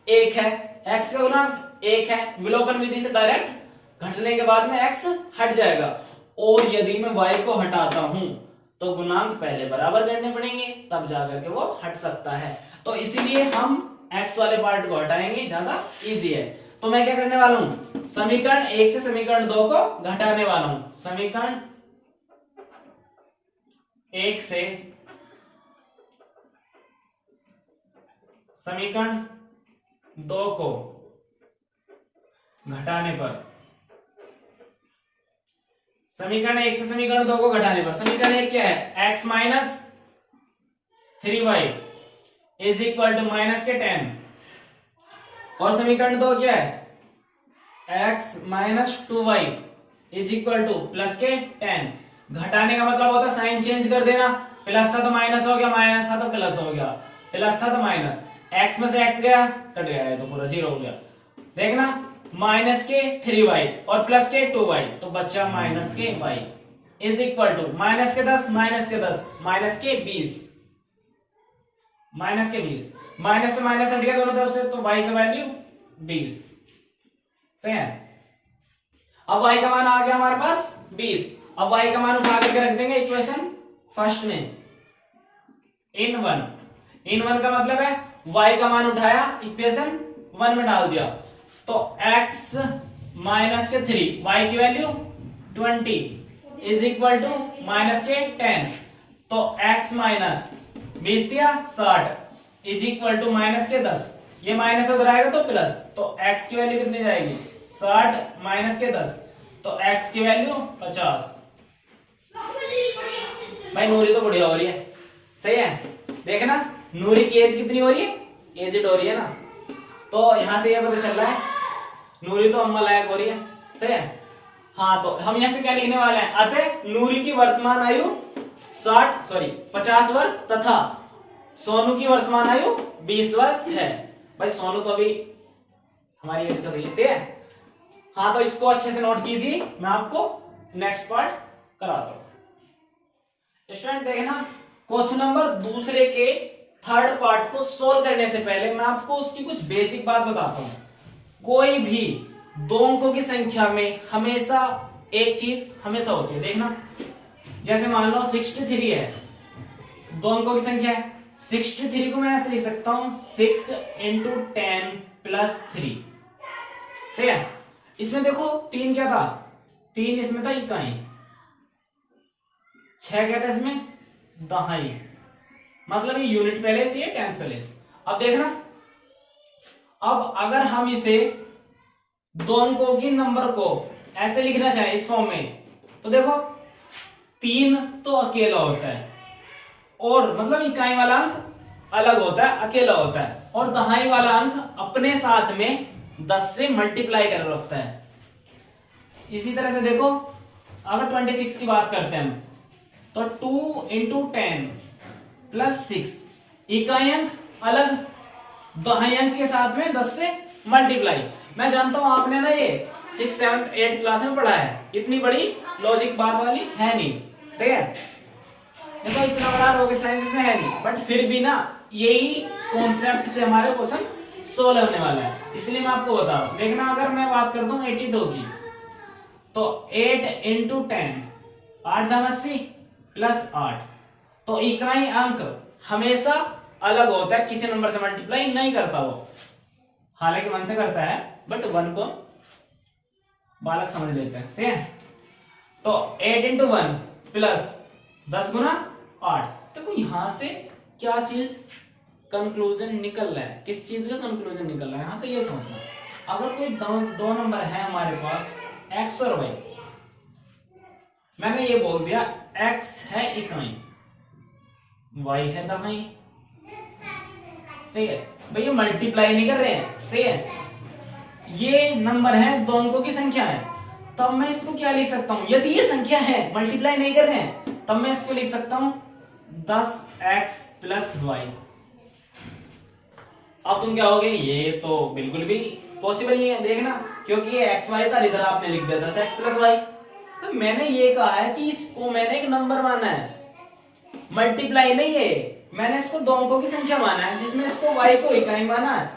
1 है, x का गुणांक 1 है, विलोपन विधि से डायरेक्ट घटने के बाद में x हट जाएगा। और यदि मैं y को हटाता हूं तो गुणांक पहले बराबर करने पड़ेंगे, तब जाकर के वो हट सकता है। तो इसीलिए हम x वाले पार्ट को हटाएंगे, ज्यादा इजी है। तो मैं क्या करने वाला हूं, समीकरण 1 से समीकरण 2 को घटाने वाला हूं। समीकरण 1 से समीकरण 2 को घटाने पर, समीकरण 1 से समीकरण 2 को घटाने पर समीकरण 1 क्या है, x minus 3y is equal to minus के 10, और समीकरण 2 क्या है, x minus 2y is equal to plus के 10। घटाने का मतलब होता है साइन चेंज कर देना, प्लस था तो माइनस हो गया, माइनस था तो प्लस हो गया, प्लस था तो माइनस, x में से x गया कट गया है तो पूरा 0 हो गया। देखना माइनस के 3y और प्लस के 2y, तो बच्चा माइनस के y is equal to minus के 10 माइनस के 10 माइनस के 20, माइनस के 20, माइनस से माइनस हट गया दोनों तरफ से, तो y का वैल्यू 20। सही है। अब y का मान आ गया हमारे पास 20। अब y का मान उठा करके रख देंगे इक्वेशन फर्स्ट में, इन वन का मतलब है y का मान उठाया इक्वेशन 1 में डाल दिया, तो x माइनस के 3 y की value 20 is equal to minus के 10, तो x माइनस 20 दिया 60 इज इक्वल टू माइनस के 10, ये माइनस उधर आएगा तो प्लस, तो x की वैल्यू कितनी जाएगी 60 माइनस के 10, तो x की वैल्यू 50। भाई नूरी तो बढ़िया हो रही है, सही है। देखना नूरी की एज कितनी हो रही है, एजेड हो रही है ना, तो यहां से ये पता चल रहा है नूरी तो अम्मा लायक हो रही है, सही है। हाँ तो हम यहां से क्या लिखने वाले हैं, अतः नूरी की वर्तमान आयु 50 वर्ष तथा सोनू की वर्तमान आयु 20 वर्ष है। भाई सोनू तो अभी हमारी एज का सही है। हाँ तो इसको अच्छे से नोट कीजिए, मैं आपको नेक्स्ट पार्ट कराता हूं। स्टूडेंट देखना क्वेश्चन नंबर दूसरे के थर्ड पार्ट को सोल्व करने से पहले मैं आपको उसकी कुछ बेसिक बात बताता हूं। कोई भी दो अंकों की संख्या में हमेशा एक चीज हमेशा होती है। देखना जैसे मान लो 63 है, दो अंकों की संख्या है, 63 को मैं ऐसे लिख सकता हूं 6 इंटू 10 प्लस 3, ठीक है। इसमें देखो 3 क्या था, 3 इसमें था इकाई, 6 क्या था इसमें दहाई, मतलब ये यूनिट प्लेस, ये टेंथ प्लेस। अब देखना, अब अगर हम इसे दो अंकों की नंबर को ऐसे लिखना चाहे इस फॉर्म में, तो देखो 3 तो अकेला होता है, और मतलब इकाई वाला अंक अलग होता है, अकेला होता है, और दहाई वाला अंक अपने साथ में 10 से मल्टीप्लाई कर रखता है। इसी तरह से देखो अगर 26 की बात करते हैं हम, तो 2 इंटू 10 प्लस 6, इकाई अंक अलग, दहाई अंक के साथ में 10 से मल्टीप्लाई। मैं जानता हूं आपने ना ये 6, 7, 8 क्लास में पढ़ा है, इतनी बड़ी लॉजिक बात वाली है नहीं, सही है। देखो इतना बड़ा रॉकेट साइंस इसमें है नहीं, बट फिर भी ना यही कॉन्सेप्ट से हमारे क्वेश्चन सोल्व होने वाला है, इसलिए मैं आपको बता रहा हूं। देखना अगर मैं बात करता हूं 82 की, तो 8 इंटू 10 8 80 प्लस 8, तो इकाई अंक हमेशा अलग होता है, किसी नंबर से मल्टीप्लाई नहीं करता वो, हालांकि 1 से करता है, बट 1 को बालक समझ लेते हैं, सही है। तो 8 इंटू 1 प्लस 10 गुना 8। देखो यहां से क्या चीज कंक्लूजन निकल रहा है, किस चीज का कंक्लूजन निकल रहा है, यहां से ये समझना। अगर कोई दो नंबर है हमारे पास x और y, मैंने ये बोल दिया x है इकाई, y है दहाई, सही है। भैया मल्टीप्लाई नहीं कर रहे हैं, सही है। ये नंबर है, दो अंकों की संख्या है, तब मैं इसको क्या लिख सकता हूं, यदि ये संख्या है मल्टीप्लाई नहीं कर रहे हैं, तब मैं इसको लिख सकता हूं 10x प्लस y, अब तुम क्या होगे, ये तो बिल्कुल भी पॉसिबल नहीं है, देखना, क्योंकि ये एक्स वाई था, इधर आपने लिख दिया 10x प्लस वाई। तो मैंने ये कहा है कि इसको मैंने एक नंबर माना है, मल्टीप्लाई नहीं है, मैंने इसको दो अंकों की संख्या माना है, जिसमें इसको y को इकाई माना है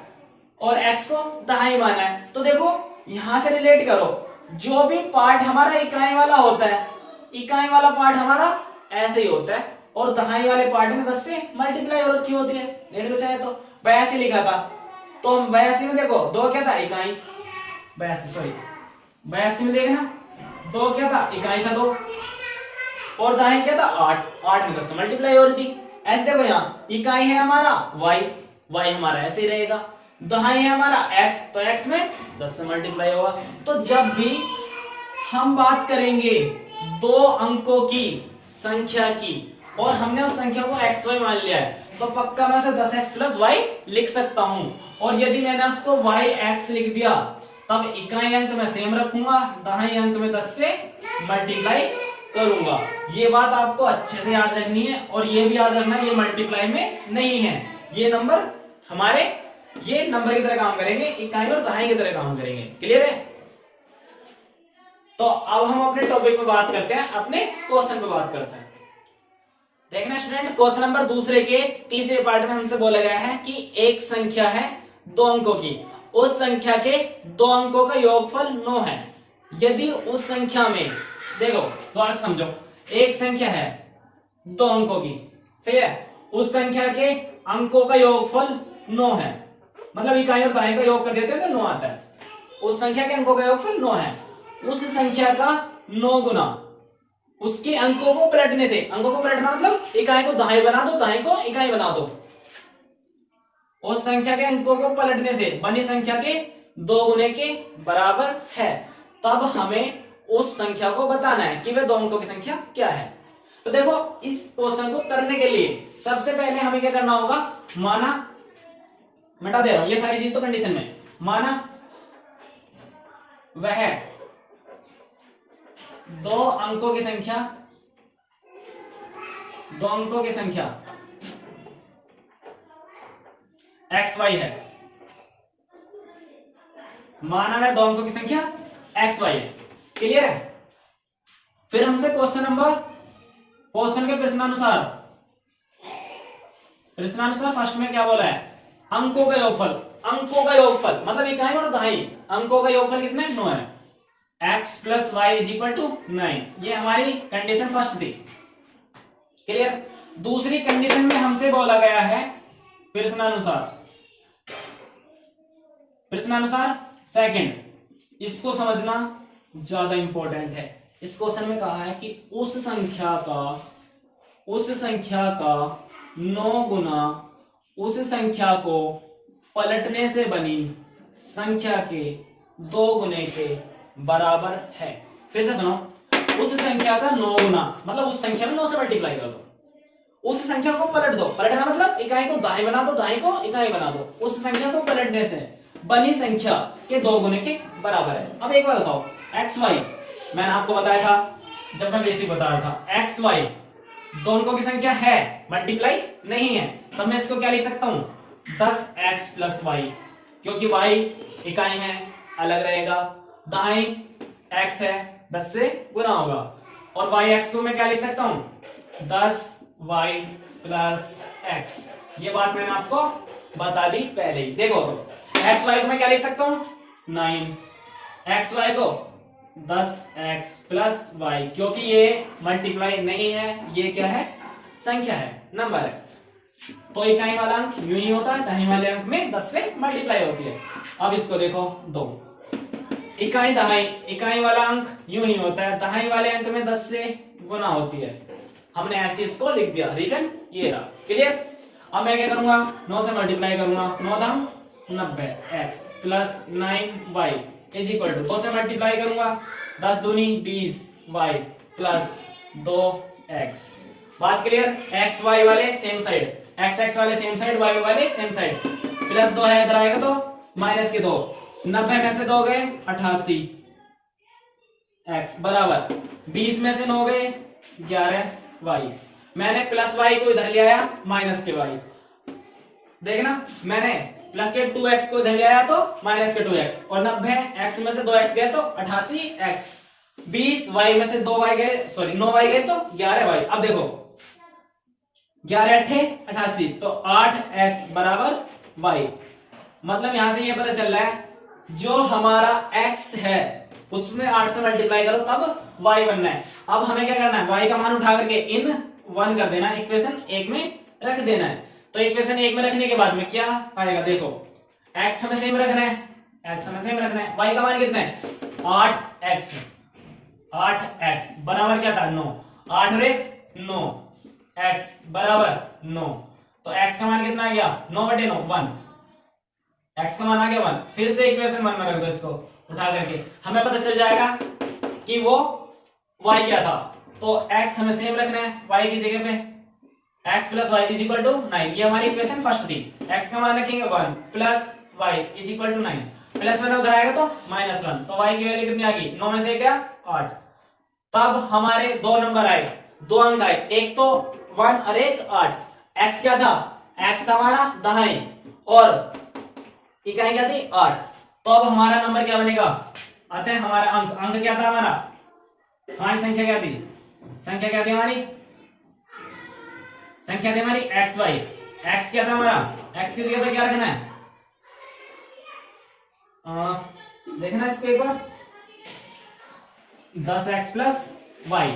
और x को दहाई माना है। तो देखो यहां से रिलेट करो, जो भी पार्ट हमारा इकाई वाला होता है, इकाई वाला पार्ट हमारा ऐसे ही होता है, और दहाई वाले पार्ट में 10 से मल्टीप्लाई हो रखी होती है, देख लो चाहे तो। 82 लिखा था, तो 82 में देखो दो क्या था, इकाई, 82 में देखना दो क्या था, इकाई था 2, और दाएं क्या था 8, 8 में 10 से मल्टीप्लाई हो रही थी। ऐसे देखो यहाँ इकाई है हमारा y हमारा ऐसे ही रहेगा, दाएं है हमारा x, तो x में 10 से मल्टीप्लाई होगा। तो जब भी हम बात करेंगे दो अंकों की संख्या की और हमने उस संख्या को xy मान लिया है, तो पक्का मैं उसे 10x प्लस y लिख सकता हूं। और यदि मैंने उसको yx लिख दिया, तब इकाई अंक में सेम रखूंगा, दाहिने अंक में 10 से मल्टीप्लाई करूंगा। ये बात आपको अच्छे से याद रखनी है, और ये भी याद रखना ये मल्टीप्लाई में नहीं है, ये नंबर हमारे ये नंबर की तरह काम करेंगे, इकाई और दहाई की तरह काम करेंगे। क्लियर है? तो अब हम अपने टॉपिक पे बात करते हैं, अपने क्वेश्चन पे बात करते हैं। देखना स्टूडेंट, क्वेश्चन नंबर दूसरे के तीसरे पार्ट में हमसे बोला गया है कि एक संख्या है दो अंकों की, उस संख्या के दो अंकों का योगफल 9 है। यदि उस संख्या में, देखो दोबारा समझो, एक संख्या है दो अंकों की, सही है, उस संख्या के अंकों का योगफल 9 है, मतलब इकाई और दहाई का योग कर देते हैं तो 9 आता है। उस संख्या के अंकों का योगफल 9 है, उस संख्या का 9 गुना उसके अंकों को पलटने से, अंकों को पलटना मतलब इकाई को दहाई बना दो, दहाई को इकाई बना दो, उस संख्या के अंकों को पलटने से बनी संख्या के 2 गुने के बराबर है। तब हमें उस संख्या को बताना है कि वह दो अंकों की संख्या क्या है। तो देखो इस क्वेश्चन को करने के लिए सबसे पहले हमें क्या करना होगा, माना, मिटा दे रहा हूं ये सारी चीज तो कंडीशन में, माना वह दो अंकों की संख्या, दो अंकों की संख्या एक्स वाई है, माना वह दो अंकों की संख्या एक्स वाई है। क्लियर है? फिर हमसे क्वेश्चन के प्रश्नानुसार फर्स्ट में क्या बोला है, अंकों का योगफल, अंकों का योगफल मतलब इकाई और दहाई, अंकों का योगफल कितने 9 है, x plus y is equal to 9। ये हमारी कंडीशन फर्स्ट थी। क्लियर? दूसरी कंडीशन में हमसे बोला गया है प्रश्नानुसार सेकंड, इसको समझना ज्यादा इंपॉर्टेंट है। इस क्वेश्चन में कहा है कि उस संख्या का 9 गुना उस संख्या को पलटने से बनी संख्या के 2 गुने के बराबर है। फिर से सुनो, उस संख्या का 9 गुना मतलब उस संख्या में 9 से मल्टीप्लाई कर दो, उस संख्या को पलट दो, पलटना मतलब इकाई को दाएं बना दो, दाएं को इकाई बना दो, उस संख्या को पलटने से बनी संख्या के 2 गुने के बराबर है। अब एक बात बताओ, एक्स वाई मैंने आपको बताया था जब मैं बेसिक बता रहा था, एक्स वाई दो अंकों की संख्या है, मल्टीप्लाई नहीं है, तो मैं इसको क्या लिख सकता हूं 10x प्लस वाई, क्योंकि y इकाई है अलग रहेगा, दाएं x है 10 से गुना होगा, और yx को मैं क्या लिख सकता हूं 10y प्लस x। ये बात मैंने आपको बता दी पहले ही। देखो तो xy को मैं क्या लिख सकता हूं 9, xy को 10x प्लस y, क्योंकि ये मल्टीप्लाई नहीं है, ये क्या है संख्या है, नंबर है, तो इकाई वाला अंक यूं ही होता है, दाहिने वाले अंक में 10 से मल्टीप्लाई होती है। अब इसको देखो 2, इकाई दहाई, इकाई वाला अंक यूं ही होता है, दहाई वाले अंक में 10 से गुना होती है, हमने ऐसे इसको लिख दिया, रीजन ये रहा। क्लियर? अब मैं क्या करूंगा 9 से मल्टीप्लाई करूंगा, 9 दाम 90 x plus 9y is equal to 2 से मल्टीप्लाई करूंगा 10 दूनी 20 y प्लस 2x। बात क्लियर? x y वाले सेम साइड, x x वाले सेम साइड, y वाले सेम साइड, प्लस 2 है इधर आएगा तो माइनस के 2, 90 में से 2 गए 88 x बराबर 20 में से 9 गए 11 y। मैंने प्लस y को इधर ले आया माइनस के y, देखना मैंने प्लस के 2x को इधर ले आया तो माइनस के 2x, और 90 x में से 2x गए तो 88x, 20 y में से 2y गए, सॉरी 9y गए तो 11y। अब देखो 11 8 88, तो 8x बराबर y। मतलब यहां से ये पता चल रहा है जो हमारा x है उसमें 8 से मल्टीप्लाई करो तब y बनना है। अब हमें क्या करना है, y का मान उठा करके इन 1 कर देना, इक्वेशन 1 में रख देना है। तो इक्वेशन 1 में रखने के बाद में क्या आएगा, देखो x हमें सेम रखना है, x हमें सेम रखना है, y का मान कितना है 8x, 8x बराबर क्या था 9, 8 और 1 9, x बराबर 9। तो x का मान कितना आ गया 9/9 1, x का मान आ गया 1। फिर से इक्वेशन 1 में रख दो इसको उठा करके, हमें पता चल जाएगा कि वो y क्या था। तो x हमें सेम रखना है, y की जगह पे x plus y is equal to 9, ये हमारी इक्वेशन फर्स्ट थी। x का मान रखेंगे 1 plus y is equal to 9, plus 1 उधर आएगा तो -1, तो y की वैल्यू कितनी आ गई 9 में से क्या 8। तब हमारे दो नंबर आए, दो अंक आए, एक तो 1 और एक 8। x क्या था, x था हमारा दहाई और इकाई क्या थी 8। तो अब हमारा नंबर क्या बनेगा, अतः हमारा अंक क्या था, हमारी संख्या क्या थी, संख्या क्या थी हमारी, संख्या थी हमारी xy। x क्या था हमारा, x की जगह पे क्या रखना है, देखना इसको एक बार, 10x प्लस y।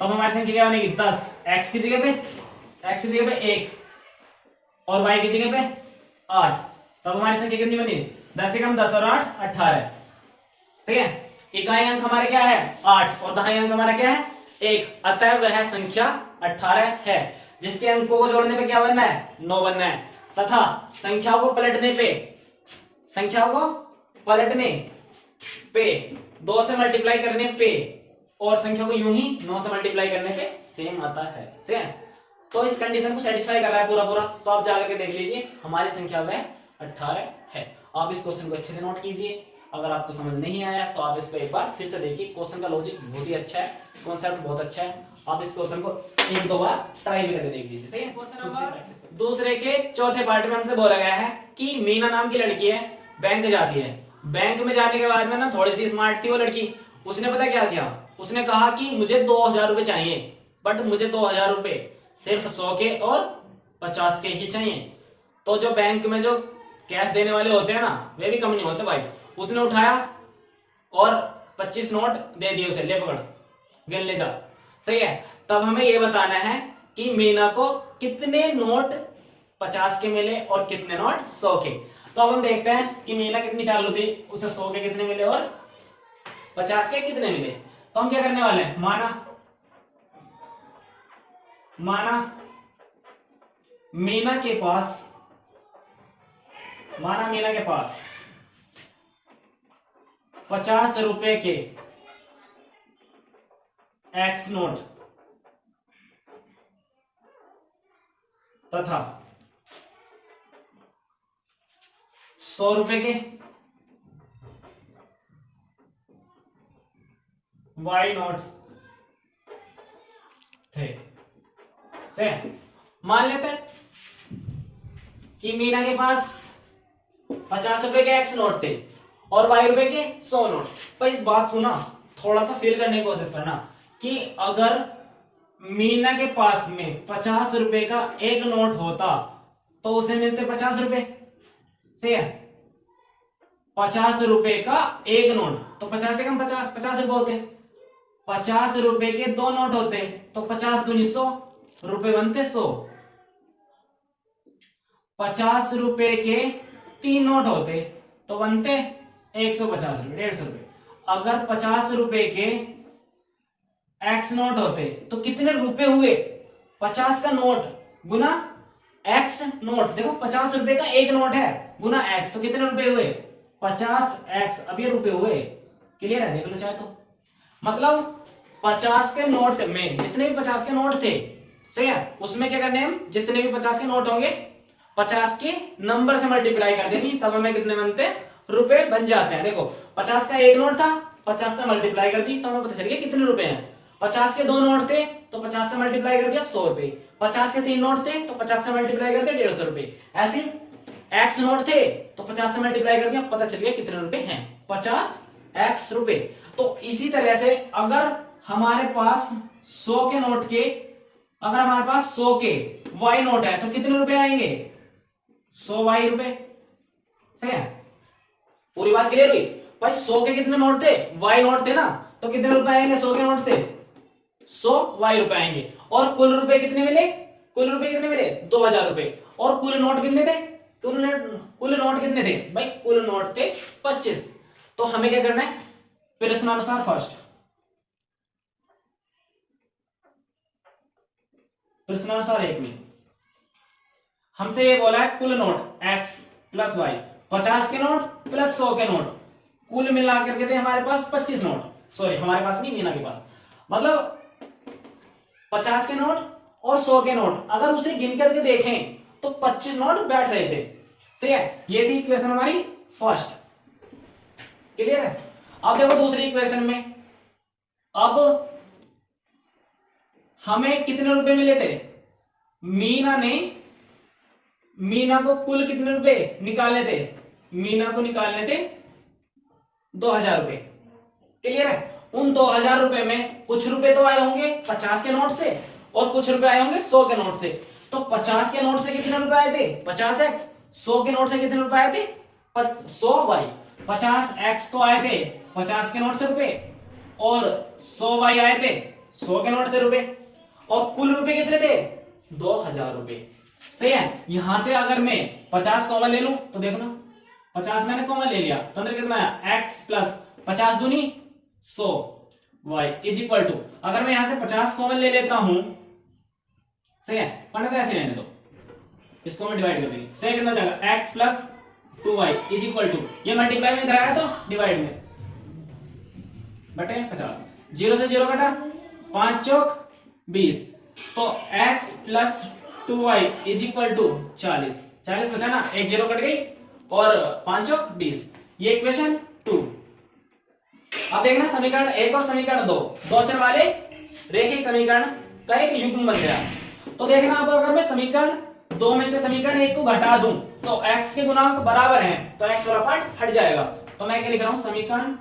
तब हमारी संख्या क्या बनेगी 10, x की जगह पे, x की जगह पे 1 और y की जगह पे 8। तब हमारी संख्या कितनी बनी, 10 से कम 10 और 8 18। ठीक है, इकाई अंक हमारे क्या है 8 और दहाई अंक हमारा क्या है 1, अतः वह संख्या 18 है, जिसके अंकों को जोड़ने पे क्या बनना है 9 बनना है, तथा संख्याओं को पलटने पे, संख्याओं को पलटने पे 2 से मल्टीप्लाई करने पे और संख्या को यूं ही 9 से मल्टीप्लाई करने पे सेम आता है। ठीक है, तो इस कंडीशन को सेटिस्फाई कर रहा है पूरा पूरा। तो आप जाकर के देख लीजिए हमारी संख्या वह 18 है। आप इस क्वेश्चन को अच्छे से नोट कीजिए, अगर आपको समझ नहीं आया तो आप इसको एक बार फिर से देखिए। क्वेश्चन का लॉजिक बहुत ही अच्छा है, कॉन्सेप्ट बहुत अच्छा है, आप इस क्वेश्चन को एक दो बार ट्राई भी करके देख लीजिए। सही है, क्वेश्चन नंबर दूसरे के चौथे पार्ट में हमसे बोला गया है कि मीना नाम की लड़की है, बैंक जाती है। बैंक में जाने के बाद में ना थोड़ी सी स्मार्ट थी वो लड़की, उसने पता क्या किया, उसने कहा कि मुझे 2000 रुपए चाहिए, बट मुझे 2000 रुपए सिर्फ 100 के और 50 के ही चाहिए। तो जो बैंक में जो कैश देने वाले होते हैं ना, वे भी कम नहीं होते भाई। उसने उठाया और 25 नोट दे दिए उसे, ले पकड़ गिन ले जा। सही है, तब हमें ये बताना है कि मीना को कितने नोट 50 के मिले और कितने नोट 100 के। तो अब हम देखते हैं कि मीना कितनी चालू थी, उसे 100 के कितने मिले और 50 के कितने मिले। तो हम क्या करने वाले हैं, माना मीना के पास 50 रुपए के एक्स नोट तथा 100 रुपए के वाई नोट थे। से मान लेते हैं कि मीना के पास 50 रुपए के एक्स नोट थे और वाई रुपए के 100 नोट। पर इस बात को ना थोड़ा सा फील करने की कोशिश करना कि अगर मीना के पास में 50 रुपए का एक नोट होता तो उसे मिलते 50 रुपए। सही है, 50 रुपए का एक नोट, तो 50 से कम 50 रुपए होते। 50 रुपए के दो नोट होते तो 50 दूनी 100 रुपए बनते 100। 50 रुपए के 3 नोट होते तो बनते 150 रुपए, 150 रुपए। अगर 50 रुपए के एक्स नोट होते तो कितने रुपए हुए, 50 का नोट गुना एक्स नोट। देखो 50 रुपए का एक नोट है गुना एक्स, तो कितने रुपए हुए 50 एक्स। अब ये रुपए हुए, क्लियर है, देख लो चाहे तो। मतलब 50 के नोट में जितने भी 50 के नोट थे, सही है, उसमें क्या करने हम, जितने भी 50 के नोट होंगे 50 के नंबर से मल्टीप्लाई कर देंगे, तब हमें कितने बनते रुपए बन जाते हैं। देखो 50 का एक नोट था, 50 से मल्टीप्लाई कर दी तो हमें पता चल गया कितने रुपए हैं। 50 के दो नोट थे तो 50 से मल्टीप्लाई कर दिया 100 रुपए। 50 के 3 नोट थे तो 50 से मल्टीप्लाई कर दिया 150 रुपए। ऐसे x नोट थे तो 50 से मल्टीप्लाई कर दिया, पता चल गया कितने रुपए हैं, 50x रुपए। तो इसी तरह से अगर हमारे पास 100 के नोट के, अगर हमारे पास 100 के y नोट है तो कितने रुपए आएंगे, 100 y रुपए। सही है, पूरी बात क्लियर हुई भाई। 100 के कितने नोट थे, y नोट थे ना, तो कितने रुपए आएंगे 100 के नोट से, 100 y रुपए आएंगे। और कुल रुपए कितने मिले, कुल रुपए कितने मिले 2000 रुपए। और कुल नोट कितने थे, कुल नोट कितने थे भाई, कुल नोट थे 25। तो हमें क्या करना है, प्रश्नानुसार फर्स्ट, प्रश्नानुसार 1 में हमसे ये बोला है कुल नोट x प्लस वाई, 50 के नोट प्लस 100 के नोट, कुल मिला करके थे हमारे पास 25 नोट, सॉरी हमारे पास नहीं, मीना के पास, मतलब 50 के नोट और 100 के नोट अगर उसे गिन करके देखें तो 25 नोट बैठ रहे थे। सही है, ये थी इक्वेशन हमारी फर्स्ट, क्लियर है। अब देखो दूसरी इक्वेशन में, अब हमें कितने रुपए मिले थे, मीना को कुल कितने रुपए निकालने थे, मीना को निकालने थे 2000 रुपए, क्लियर है। उन 2000 रुपए में कुछ रुपए तो आए होंगे 50 के नोट से और कुछ रुपए आए होंगे 100 के नोट से। तो 50 के नोट से कितने रुपए आए थे, 50x। 100 के नोट से कितने रुपए आए थे, 100y। 50x तो आए थे 50 के नोट से रुपए और 100y आए थे 100 के नोट से रुपए, और कुल रुपए कितने थे 2000 रुपए। सही है, यहां से अगर मैं 50 कॉमन ले लूं तो देखो ना, 50 मैंने कॉमन ले लिया तो अंदर कितना है, x प्लस 50 दूनी 100 y इज इक्वल टू, अगर मैं यहां से 50 कॉमन ले लेता हूं, सही है, पढ़ने तो ऐसे लेने दो, इसको मैं डिवाइड कर देंगे तो ये कितना जाएगा, x plus 2y is equal to, ये मल्टीप्लाई में इधर आया तो डिवाइड में बटे 50, 0 से 0 कटा, 5 चौक 20, तो x plus 2y is equal to 40, 40 बचा ना, एक 0 कट गई और 5 चौक 20, ये इक्वेशन 2। अब देखना समीकरण 1 और समीकरण 2, दो चर वाले रेखीय समीकरण का एक युग्म बन गया। तो देखना अब अगर मैं समीकरण 2 में से समीकरण 1 को घटा दूं तो x के गुणांक बराबर हैं, तो x वाला पार्ट हट जाएगा। तो मैं क्या लिख रहा हूं, समीकरण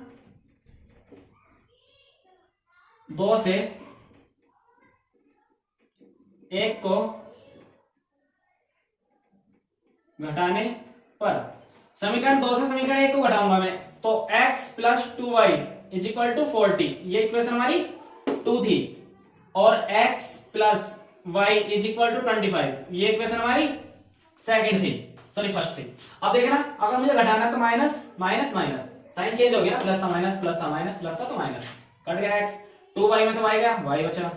2 से 1 को घटाने पर, समीकरण 2 से समीकरण 1 को घटाऊंगा मैं, तो x plus 2y is equal to 40, ये इक्वेशन हमारी 2 थी, और x plus y is equal to 25, ये इक्वेशन हमारी सेकंड थी, सॉरी फर्स्ट थी। अब देखना अगर मुझे घटाना तो minus minus minus, sign change हो गया ना, प्लस था माइनस, प्लस था माइनस, प्लस था तो माइनस, कट गया x, 2y में से y गया, y बचा,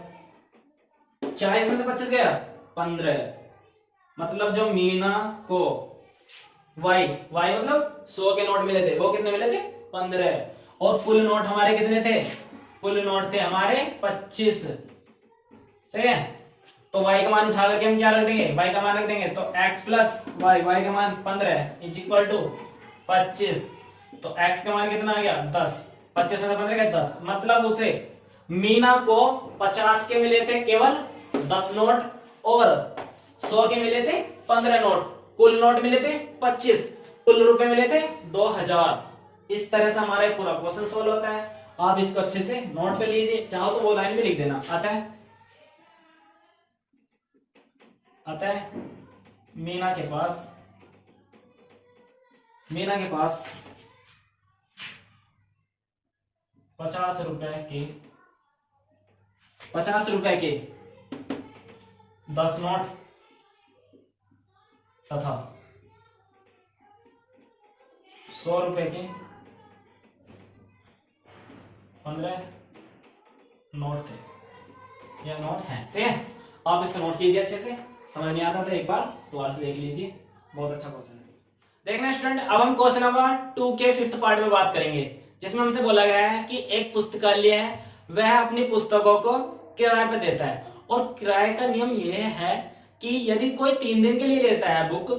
40 में से 25 गया 15, मतलब जो मीना को y मतलब 100 के नोट मिले थे वो कितने मिले थे 15, और फुल नोट हमारे कितने थे, फुल नोट थे हमारे 25। सही है, तो y का मान उठा करके हम क्या रख देंगे, y का मान रख देंगे, तो x प्लस y का मान 15 इज इक्वल टू 25, तो x का मान कितना आ गया 10, 25 में से 15 गया 10, मतलब उसे मीना को 50 के मिले थे केवल 10 नोट और 100 के मिले थे 15 नोट, कुल नोट मिले थे 25, कुल रुपए मिले थे 2000। इस तरह से हमारा पूरा क्वेश्चन सोल्व होता है। आप इसको अच्छे से नोट कर लीजिए, चाहो तो वो लाइन भी लिख देना। आता है मीना के पास 50 रुपए के 10 नोट तथा 100 रुपए के 15 नोट थे, यह नोट है। सही है, आप इसको नोट कीजिए, अच्छे से समझ नहीं आता तो एक बार दोबारा से देख लीजिए, बहुत अच्छा क्वेश्चन है। देखना स्टूडेंट, अब हम क्वेश्चन नंबर 2 के 5th पार्ट में बात करेंगे, जिसमें हमसे बोला गया है कि एक पुस्तकालय है, वह अपनी पुस्तकों को किराए पर देता है, और किराए का नियम यह है कि यदि कोई 3 दिन के लिए लेता है बुक,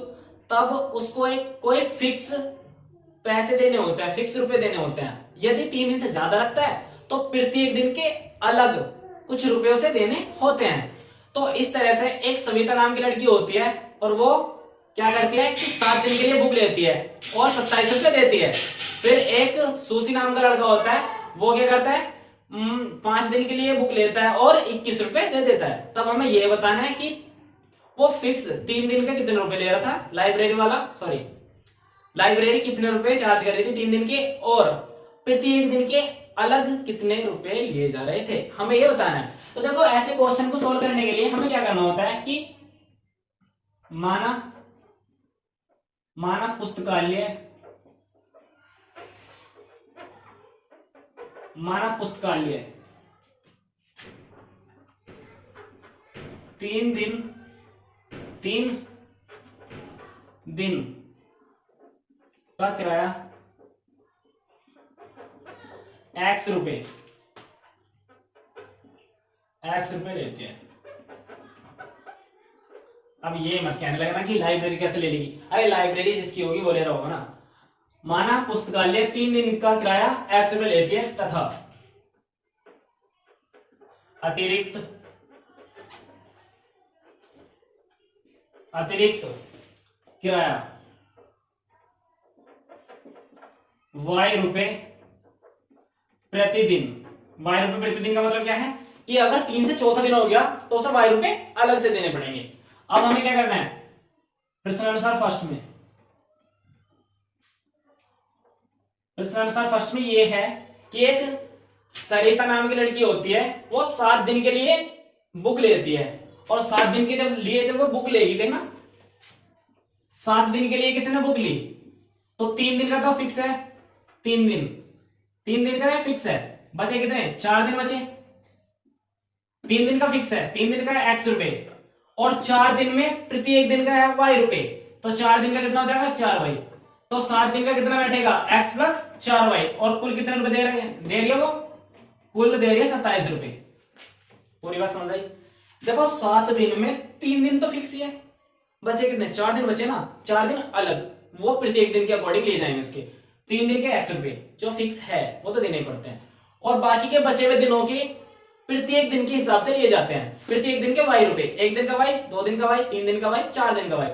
तब उसको कोई फिक्स पैसे देने होते हैं, फिक्स रुपए देने होते हैं। यदि 3 दिन से ज्यादा रखता है तो प्रत्येक दिन के अलग कुछ रुपए उसे देने होते हैं। तो इस तरह से एक सविता नाम की लड़की होती है और वो क्या करती है कि 7 दिन के लिए बुक लेती है और 27 रुपए देती है। फिर एक सुशी नाम का लड़का होता है, वो क्या करता है 5 दिन के लिए बुक लेता है और 21 रुपए दे देता है। तब हमें यह बताना है कि वो फिक्स 3 दिन का कितने रुपए ले रहा था लाइब्रेरी वाला, सॉरी लाइब्रेरी कितने रुपए चार्ज कर रही थी 3 दिन के, और प्रत्येक दिन के अलग कितने रुपए लिए जा रहे थे, हमें ये बताना है। तो देखो ऐसे क्वेश्चन को सोल्व करने के लिए हमें क्या करना होता है कि माना पुस्तकालय 3 दिन का किराया x रुपए लेते हैं। अब ये मत कहने लगना कि लाइब्रेरी कैसे ले लेगी, अरे लाइब्रेरी जिसकी होगी वो ले रहा होगा ना। माना पुस्तकालय 3 दिन का किराया x रुपए लेती है तथा अतिरिक्त किराया y रुपए प्रतिदिन। y रुपए प्रतिदिन का मतलब क्या है कि अगर 3 से चौथा दिन हो गया तो उसे y रुपए अलग से देने पड़ेंगे। अब हमें क्या करना है, प्रश्नानुसार फर्स्ट में ये है कि एक सरिता नाम की लड़की होती है, वो 7 दिन के लिए बुक लेती है और 7 दिन के जब वो बुक लेगी, देखना 7 दिन के लिए किसी ने बुक ली तो 3 दिन का तो फिक्स है, 3 दिन का फिक्स है, बचे कितने 4 दिन बचे। 3 दिन का फिक्स है, 3 दिन का है x रुपए और 4 दिन में प्रत्येक दिन का है y रुपए, तो 4 दिन का कितना हो जाएगा 4y, तो 7 दिन का कितना बैठेगा x प्लस 4y, और कुल कितने रुपए दे रही है वो, कुल दे रही है 27 रुपए। पूरी बात समझ आई। देखो 7 दिन में 3 दिन तो फिक्स ही है, बचे कितने 4 दिन बचे ना, 4 दिन अलग, वो प्रत्येक दिन के अकॉर्डिंग लिए जाएंगे उसके। 3 दिन के x रुपए जो फिक्स है वो तो देने ही पड़ते हैं, और बाकी के बचे हुए दिनों के प्रत्येक दिन के हिसाब से लिए जाते हैं। प्रत्येक दिन के y रुपए, 1 दिन का y, 2 दिन का y, 3 दिन का y, 4 दिन का y,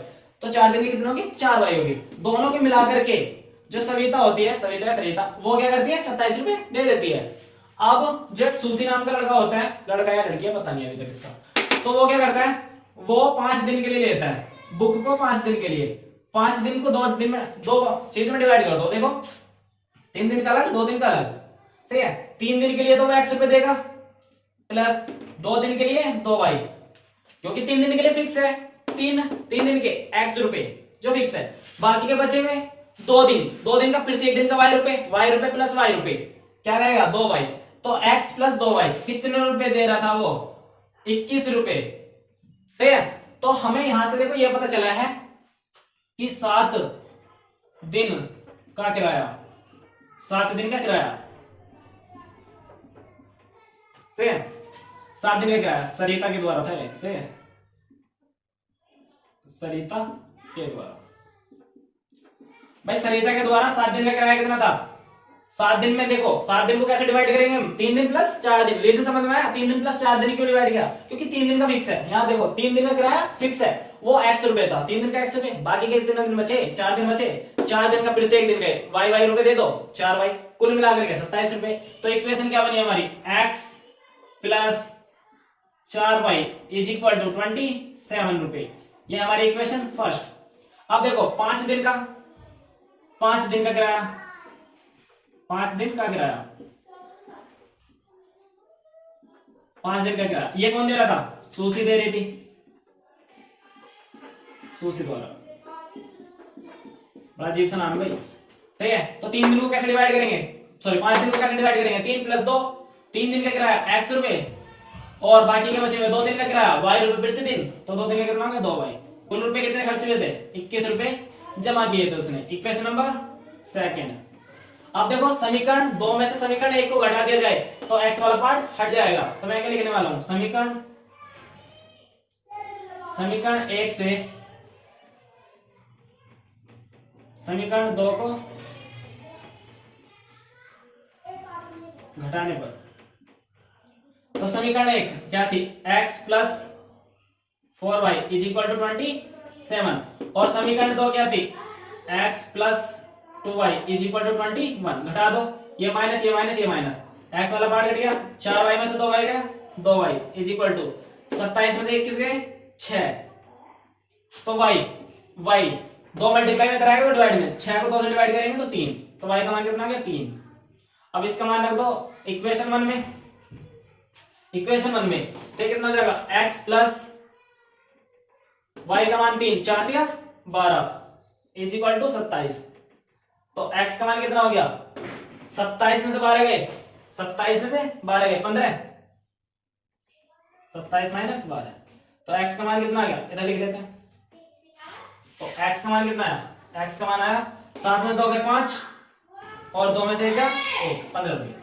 तो 4 दिन के कितने होंगे 4y होगी। दोनों के मिलाकर के जो सविता होती है, सरिता वो क्या करती है 27 रुपए दे देती है। अब जो एक सुशी नाम का लड़का होता है, लड़का या लड़की पता नहीं अभी तक इसका, तो वो क्या करता है, वो 5 दिन के लिए लेता है बुक को, 5 दिन के लिए, 5 दिन को 2 दिन में 2 चीज में डिवाइड कर दो। देखो 3 दिन का अलग, 2 दिन का अलग, सही है। 3 दिन के लिए तो वो x रुपए देगा प्लस 2 दिन के लिए 2y, क्योंकि 3 दिन के लिए फिक्स है, 3 दिन के x रुपए जो फिक्स है। बाकी के बचे हुए 2 दिन का प्रत्येक दिन का y रुपए प्लस y रुपए क्या रहेगा 2y, तो x प्लस 2y कितने रुपए दे रहा था वो 21 रुपए, सही है। तो हमें यहां से देखो ये पता चला है कि 7 दिन का किराया, 7 दिन का किराया, सही है, 7 दिन का किराया सरिता के द्वारा था, सही है, सरिता के द्वारा। भाई सरिता के द्वारा 7 दिन का किराया कितना था, 7 दिन में देखो 7 दिन को कैसे डिवाइड करेंगे हम, 3 दिन प्लस 4 दिन। रीजन समझ में आया, 3 दिन प्लस 4 दिन क्यों डिवाइड किया, क्योंकि 3 दिन का फिक्स है। यहाँ देखो 3 दिन का किराया फिक्स है, वो x रुपए था, 3 दिन का x रुपए, बाकी के कितने दिन बचे 4 दिन बचे, 4 दिन का प्रत्येक दिन के y रुपए दे दो 4y, कुल मिलाकर के 27 रुपए। तो इक्वेशन क्या बनी हमारी, x plus 4y is equal to 27 रुपए, ये हमारी इक्वेशन फर्स्ट। अब देखो 5 दिन का किराया, 5 दिन का किराया, 5 दिन का किराया, ये कौन दे रहा था, सुशी दे रही थी, सुशी द्वारा, बड़ा अजीब सा नाम भाई, सही है। तो 3 दिन को कैसे डिवाइड करेंगे, सॉरी 5 दिन को कैसे डिवाइड करेंगे, 3 प्लस 2, 3 दिन का किराया x रुपए और बाकी के बचे हुए 2 दिन का किराया y रुपए प्रति दिन, तो 2 दिन का कितना होगा 2y, कुल रुपए कितने खर्च हुए थे 21 रुपए जमा किए थे उसने। Equation number second. अब देखो समीकरण 2 में से समीकरण 1 को घटा दिया जाए तो x वाला पार्ट हट जाएगा, तो मैं क्या लिखने वाला हूं, समीकरण 1 से समीकरण 2 को घटाने पर, तो समीकरण 1 क्या थी, x plus 4y is equal to 7 और समीकरण 2 क्या थी, x plus 2y is equal to 21। घटा दो, ये माइनस ये माइनस ये माइनस, x वाला पार्ट घट गया, 4y में से 2y गया, 2y इज इक्वल टू 27 में से 21 गए 6। तो y 2 मल्टीप्लाई में कराएगा तो डिवाइड में, 6 को 2 से डिवाइड करेंगे तो 3, तो y का मान कितना आ गया 3। अब इसका मान रख दो इक्वेशन 1 में, इक्वेशन 1 में तो कितना हो जाएगा, x प्लस y का मान 3, 4 दिया 12 इज इक्वल टू 27। तो x का मान कितना हो गया, 27 में से 12 गए, 27 में से 12 गए 15, 27 माइनस 12, तो x का मान कितना आ गया, इधर लिख देते हैं। तो x का मान कितना आया, x का मान आया 7 में 2 के 5 और 2 में से 1 15 रुपये।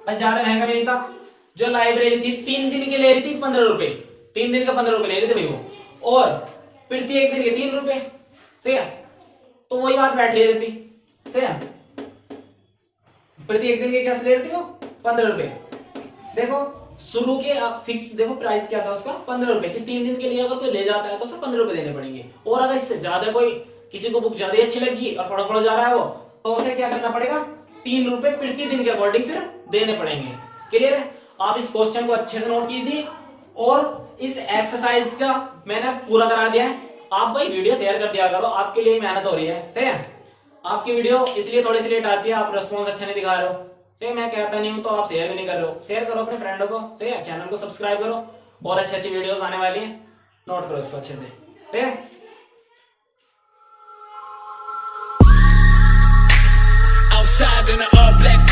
भाई ज्यादा महंगा भी नहीं था, जो लाइब्रेरी थी 3 दिन के ले रही थी 15 रुपए, 3 दिन का 15 रुपए ले रही थी भाई वो, और प्रति 1 दिन के 3 रुपए, सही है। तो वही बात बैठ रही है अभी, सही है, प्रति 1 दिन के कैसे ले रही थी वो 15 रुपए। देखो शुरू के आप फिक्स देखो प्राइस क्या था उसका 15 रुपए की, 3 दिन के लिए अगर कोई ले जाता है तो उसे 15 रुपए देने पड़ेंगे, और अगर इससे ज्यादा कोई किसी को बुक ज्यादा अच्छी लगी और पढ़ो जा रहा है वो, तो उसे क्या करना पड़ेगा, 3 रुपए प्रति दिन के अकॉर्डिंग फिर देने पड़ेंगे। क्लियर है, आप इस क्वेश्चन को अच्छे से नोट कीजिए, और इस एक्सरसाइज का मैंने पूरा करा दिया है। आप भाई वीडियो शेयर कर दिया करो, आपके लिए मेहनत हो रही है, सही है। आपकी वीडियो इसलिए थोड़ी सी लेट आती है, आप रिस्पॉन्स अच्छा नहीं दिखा रहे हो, सही, मैं कहता नहीं हूं to आप शेयर भी नहीं कर रहे हो, शेयर करो अपने फ्रेंडों को, सही है, चैनल को सब्सक्राइब करो, और अच्छी अच्छी वीडियोस आने वाली है, नोट करो इसको अच्छे से, ठीक है। Outside in the all black